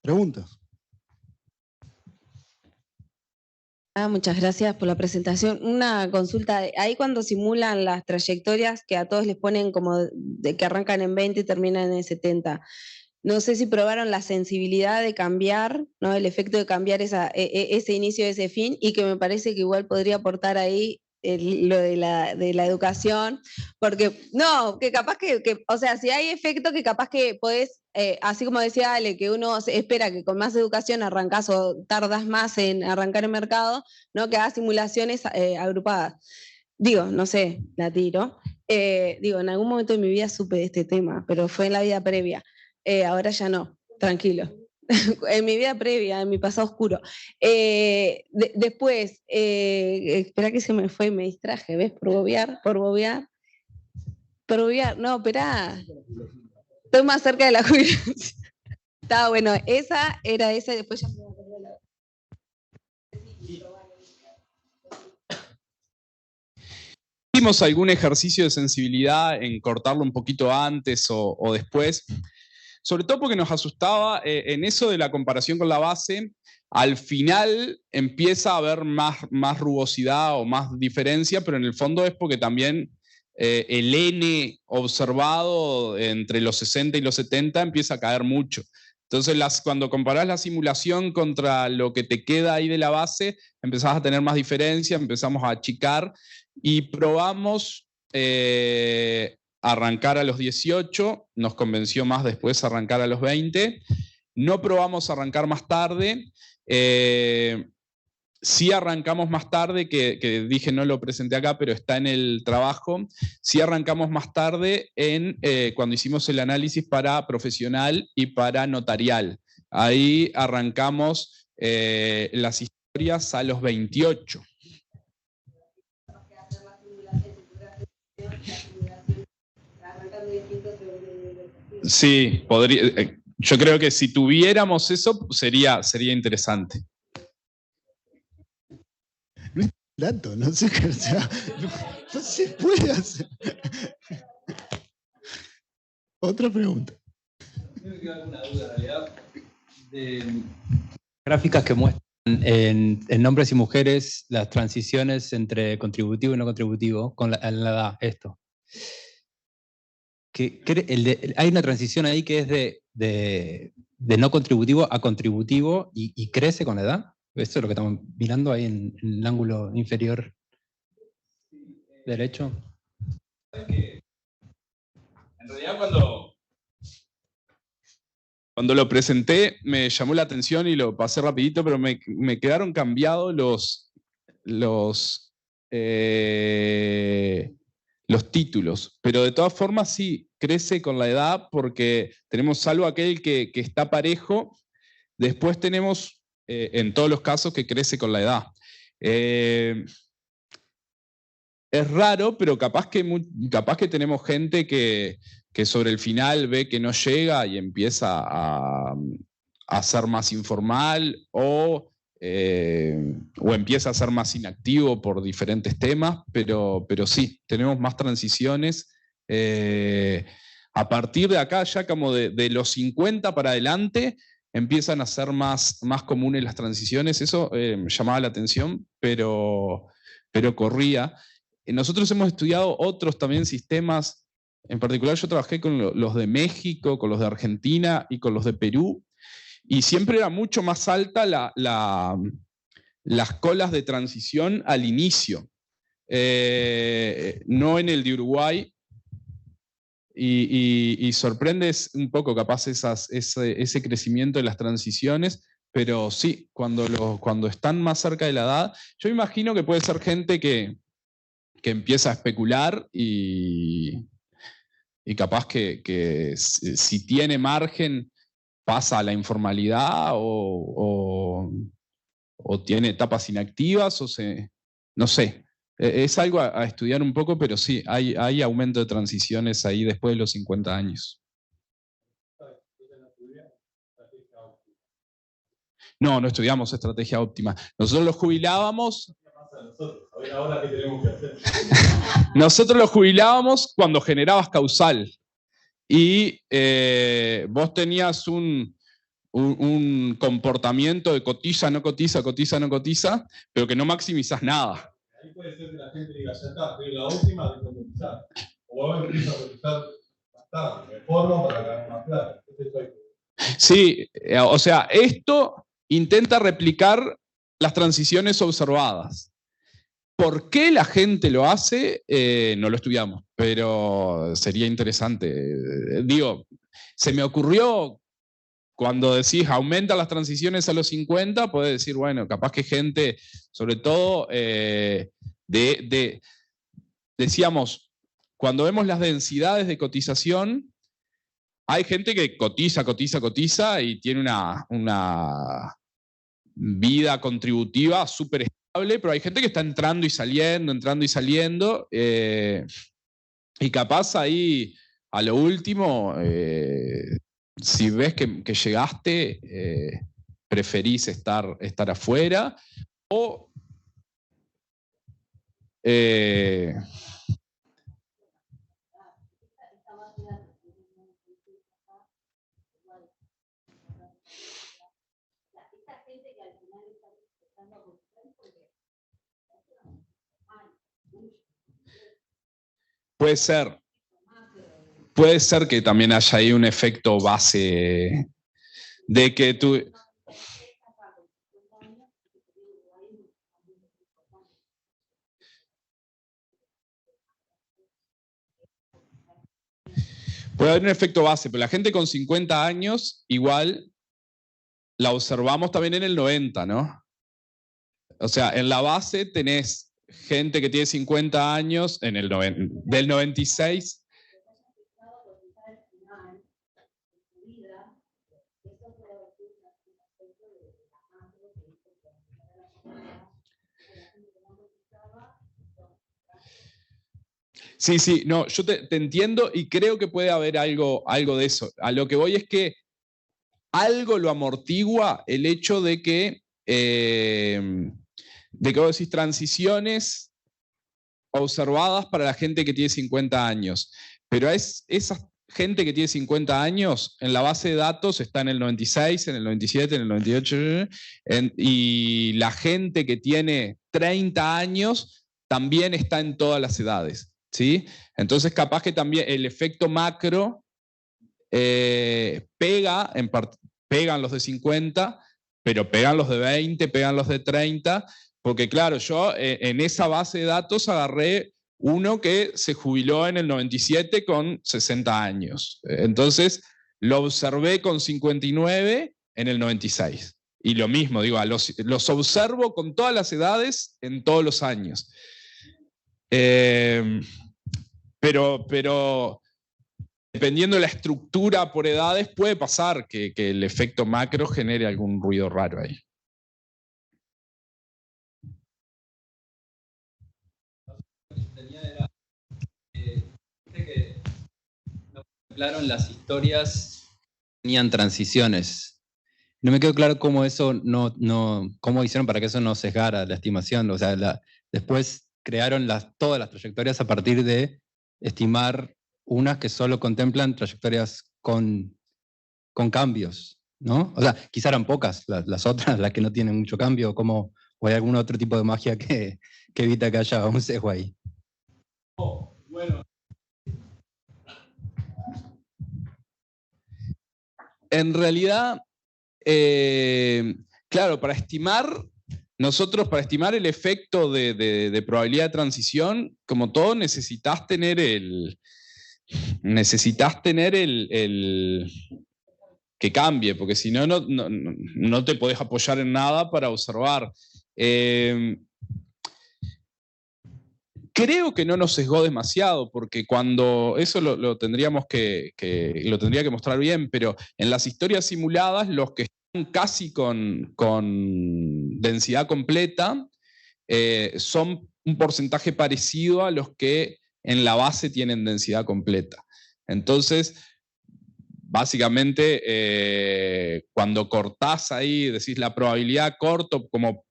¿Preguntas? Muchas gracias por la presentación. Una consulta, ahí cuando simulan las trayectorias que a todos les ponen como de que arrancan en 20 y terminan en 70, no sé si probaron la sensibilidad de cambiar, ¿no? El efecto de cambiar ese inicio de ese fin, y que me parece que igual podría aportar ahí lo de la educación, porque no, que capaz que, o sea, si hay efecto que capaz que podés, así como decía Ale, que uno espera que con más educación arrancás o tardas más en arrancar el mercado, ¿no? Que hagas simulaciones agrupadas. Digo, no sé, la tiro. Digo, en algún momento de mi vida supe de este tema, pero fue en la vida previa. Ahora ya no, tranquilo. En mi vida previa, en mi pasado oscuro. Después, espera que se me fue y me distraje, ¿ves? Por bobear. No, espera. Estoy más cerca de la jubilación. Estaba bueno, esa era esa y después ya me acordé la... Hicimos algún ejercicio de sensibilidad en cortarlo un poquito antes o después, sobre todo porque nos asustaba en eso de la comparación con la base. Al final empieza a haber más rugosidad o más diferencia, pero en el fondo es porque también el N observado entre los 60 y los 70 empieza a caer mucho. Entonces, cuando comparás la simulación contra lo que te queda ahí de la base, empezás a tener más diferencia, empezamos a achicar y probamos arrancar a los 18, nos convenció más después arrancar a los 20, no probamos arrancar más tarde, sí arrancamos más tarde, que dije no lo presenté acá, pero está en el trabajo, sí arrancamos más tarde cuando hicimos el análisis para profesional y para notarial. Ahí arrancamos las historias a los 28. Sí, podría. Yo creo que si tuviéramos eso sería interesante. No es tanto, no sé, o sea, no se puede hacer. Otra pregunta. Me queda alguna duda en realidad de gráficas que muestran en hombres y mujeres las transiciones entre contributivo y no contributivo en la edad, esto. Hay una transición ahí que es de no contributivo a contributivo y crece con la edad. Eso es lo que estamos mirando ahí en el ángulo inferior derecho. En realidad cuando lo presenté me llamó la atención y lo pasé rapidito, pero me quedaron cambiados los títulos. Pero de todas formas sí, crece con la edad porque tenemos salvo aquel que está parejo, después tenemos en todos los casos que crece con la edad. Es raro, pero capaz que tenemos gente que sobre el final ve que no llega y empieza a ser más informal o empieza a ser más inactivo por diferentes temas, pero sí, tenemos más transiciones. A partir de acá, ya como de los 50 para adelante, empiezan a ser más comunes las transiciones. Eso me llamaba la atención, pero corría. Nosotros hemos estudiado otros también sistemas, en particular yo trabajé con los de México, con los de Argentina y con los de Perú, y siempre era mucho más alta las colas de transición al inicio. no en el de Uruguay. Y sorprende un poco capaz ese crecimiento de las transiciones, pero sí, cuando están más cerca de la edad, yo imagino que puede ser gente que empieza a especular y capaz que si tiene margen pasa a la informalidad o tiene etapas inactivas no sé. Es algo a estudiar un poco, pero sí, hay aumento de transiciones ahí después de los 50 años. No, no estudiamos estrategia óptima. Nosotros los jubilábamos. A ver, ahora qué tenemos que hacer. Nosotros los jubilábamos cuando generabas causal. Y vos tenías un comportamiento de cotiza, no cotiza, cotiza, no cotiza, pero que no maximizás nada. Ahí puede ser que la gente diga, ya está, estoy en la última, dejo de cotizar. O ahora empiezo a cotizar más tarde, me formo para ganar más plata. Sí, o sea, esto intenta replicar las transiciones observadas. ¿Por qué la gente lo hace? No lo estudiamos, pero sería interesante. Digo, se me ocurrió cuando decís aumenta las transiciones a los 50, podés decir, bueno, capaz que gente, sobre todo, decíamos, cuando vemos las densidades de cotización, hay gente que cotiza, cotiza, cotiza y tiene una vida contributiva súper estable, pero hay gente que está entrando y saliendo, y capaz ahí, a lo último, si ves que llegaste, preferís estar afuera, o puede ser que también haya ahí un efecto base de que tú... Puede haber un efecto base, pero la gente con 50 años igual la observamos también en el 90, ¿no? O sea, en la base tenés gente que tiene 50 años del 96. Sí, no, yo te entiendo y creo que puede haber algo de eso. A lo que voy es que algo lo amortigua el hecho de que vos decís transiciones observadas para la gente que tiene 50 años. Pero esa gente que tiene 50 años en la base de datos está en el 96, en el 97, en el 98, y la gente que tiene 30 años también está en todas las edades. ¿Sí? Entonces, capaz que también el efecto macro pegan los de 50, pero pegan los de 20, pegan los de 30, porque claro, yo en esa base de datos agarré uno que se jubiló en el 97 con 60 años. Entonces, lo observé con 59 en el 96. Y lo mismo, digo, los observo con todas las edades en todos los años. Pero dependiendo de la estructura por edades, puede pasar que el efecto macro genere algún ruido raro ahí. Claro, en las historias tenían transiciones. No me quedó claro cómo cómo hicieron para que eso no sesgara la estimación. O sea, después crearon todas las trayectorias a partir de estimar unas que solo contemplan trayectorias con cambios, ¿no? O sea, quizá eran pocas las otras, las que no tienen mucho cambio, o hay algún otro tipo de magia que evita que haya un sesgo ahí. Bueno. En realidad, claro, para estimar nosotros para estimar el efecto de probabilidad de transición, como todo, necesitas tener el que cambie, porque si no, no te podés apoyar en nada para observar. Creo que no nos sesgó demasiado, porque cuando eso lo tendría que mostrar bien, pero en las historias simuladas, los que están casi con densidad completa son un porcentaje parecido a los que en la base tienen densidad completa. Entonces, básicamente, cuando cortás ahí, decís la probabilidad corto con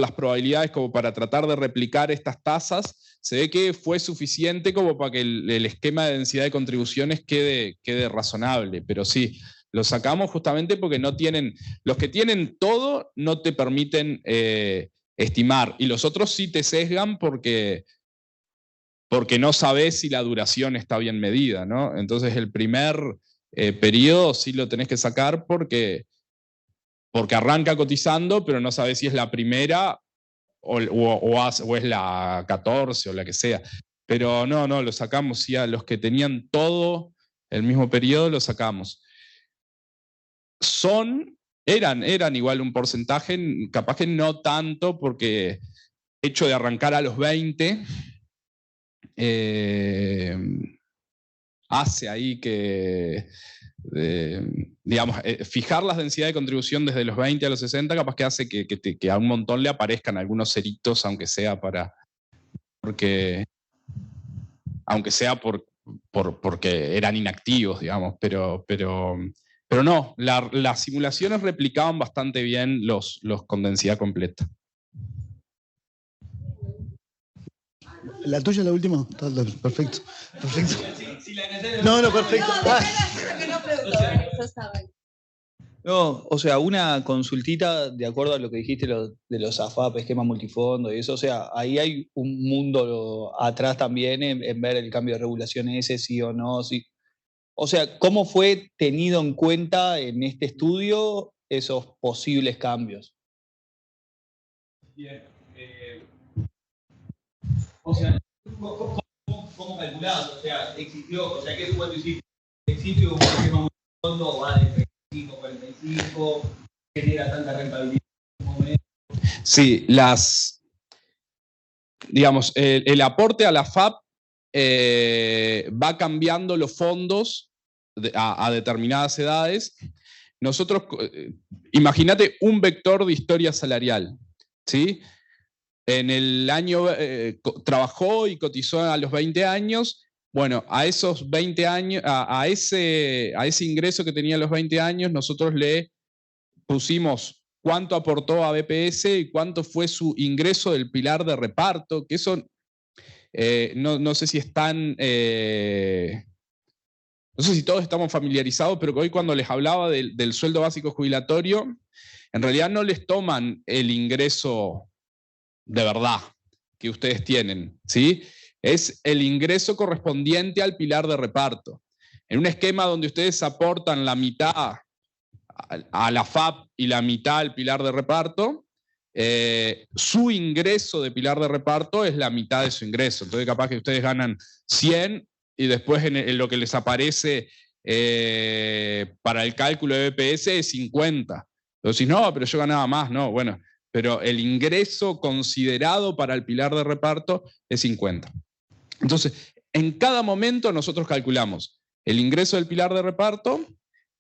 las probabilidades como para tratar de replicar estas tasas, se ve que fue suficiente como para que el esquema de densidad de contribuciones quede razonable. Pero sí, lo sacamos justamente porque no tienen, los que tienen todo no te permiten estimar, y los otros sí te sesgan porque no sabés si la duración está bien medida, ¿no? Entonces el primer periodo sí lo tenés que sacar porque arranca cotizando, pero no sabés si es la primera o es la 14 o la que sea. Pero no, lo sacamos, sí, a los que tenían todo el mismo periodo lo sacamos. Eran igual un porcentaje, capaz que no tanto, porque el hecho de arrancar a los 20 hace ahí que, digamos, fijar las densidades de contribución desde los 20 a los 60, capaz que hace que a un montón le aparezcan algunos ceritos, aunque sea porque eran inactivos, digamos, pero no, las simulaciones replicaban bastante bien los con densidad completa. ¿La tuya es la última? Perfecto. No, perfecto. No, o sea, una consultita de acuerdo a lo que dijiste de los AFAP, esquema multifondo y eso, o sea, ahí hay un mundo atrás también en ver el cambio de regulación ese, sí o no, sí. O sea, ¿cómo fue tenido en cuenta en este estudio esos posibles cambios? Bien. O sea, ¿cómo calculás? O sea, existió, o sea, ¿qué supuesto hiciste? ¿Existe un esquema muy fondo, va de 35, 45, genera tanta rentabilidad en un momento? Sí, digamos, el aporte a la FAP va cambiando los fondos a determinadas edades. Nosotros, imagínate un vector de historia salarial, ¿sí? En el año, trabajó y cotizó a los 20 años, bueno, a esos 20 años, a ese ingreso que tenía a los 20 años, nosotros le pusimos cuánto aportó a BPS y cuánto fue su ingreso del pilar de reparto, que eso no sé si están, no sé si todos estamos familiarizados, pero que hoy cuando les hablaba del sueldo básico jubilatorio, en realidad no les toman el ingreso de verdad que ustedes tienen, ¿sí? Es el ingreso correspondiente al pilar de reparto. En un esquema donde ustedes aportan la mitad a la FAP y la mitad al pilar de reparto, su ingreso de pilar de reparto es la mitad de su ingreso. Entonces capaz que ustedes ganan 100 y después en lo que les aparece para el cálculo de BPS es 50. Entonces, no, pero yo ganaba más, no, bueno, pero el ingreso considerado para el pilar de reparto es 50. Entonces, en cada momento nosotros calculamos el ingreso del pilar de reparto,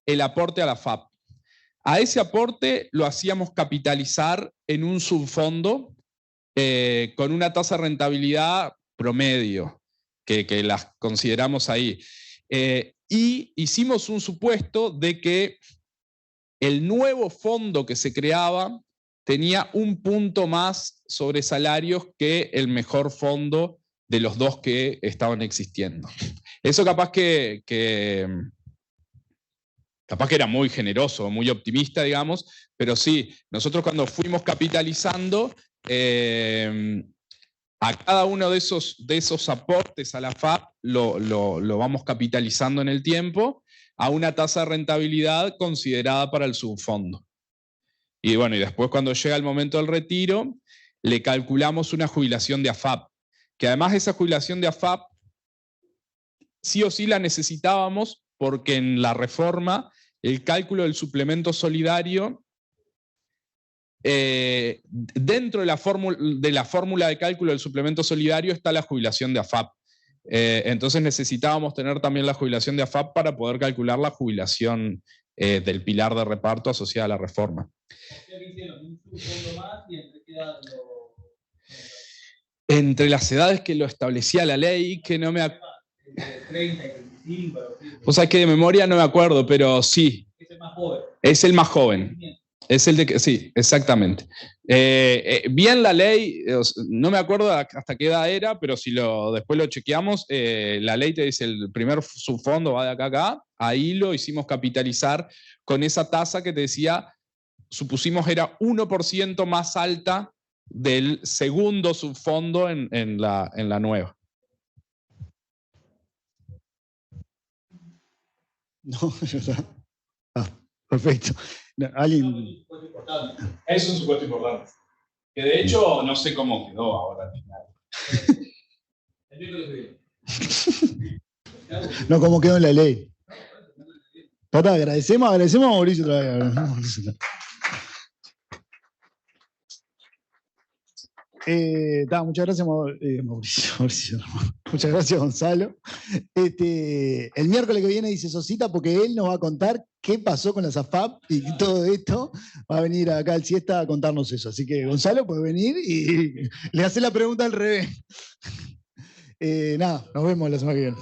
el aporte a la FAP. A ese aporte lo hacíamos capitalizar en un subfondo con una tasa de rentabilidad promedio, que las consideramos ahí. Y hicimos un supuesto de que el nuevo fondo que se creaba tenía un punto más sobre salarios que el mejor fondo de los dos que estaban existiendo. Eso capaz que era muy generoso, muy optimista, digamos, pero sí, nosotros cuando fuimos capitalizando, a cada uno de esos aportes a la FAP lo vamos capitalizando en el tiempo a una tasa de rentabilidad considerada para el subfondo. Y bueno, y después cuando llega el momento del retiro, le calculamos una jubilación de AFAP, que además esa jubilación de AFAP sí o sí la necesitábamos porque en la reforma el cálculo del suplemento solidario, dentro de la fórmula de cálculo del suplemento solidario está la jubilación de AFAP. Entonces necesitábamos tener también la jubilación de AFAP para poder calcular la jubilación del pilar de reparto asociada a la reforma. Entre las edades que lo establecía la ley, que no me acuerdo. O sea, que de memoria no me acuerdo, pero sí. Es el más joven. Es el más joven. Es el de que, sí, exactamente. Bien la ley, no me acuerdo hasta qué edad era, pero si después lo chequeamos, la ley te dice el primer subfondo va de acá a acá, ahí lo hicimos capitalizar con esa tasa que te decía, supusimos era 1% más alta del segundo subfondo en la nueva. No, ya está. Perfecto. ¿Alguien? Es un supuesto importante. Que de hecho no sé cómo quedó ahora al final. No, cómo quedó en la ley. Tata, agradecemos a Mauricio otra vez. Muchas gracias, Mauricio. Muchas gracias, Gonzalo. El miércoles que viene dice Sosita porque él nos va a contar qué pasó con las AFAP y todo esto. Va a venir acá al Siesta a contarnos eso. Así que, Gonzalo, puede venir y le hace la pregunta al revés. Nos vemos la semana que viene.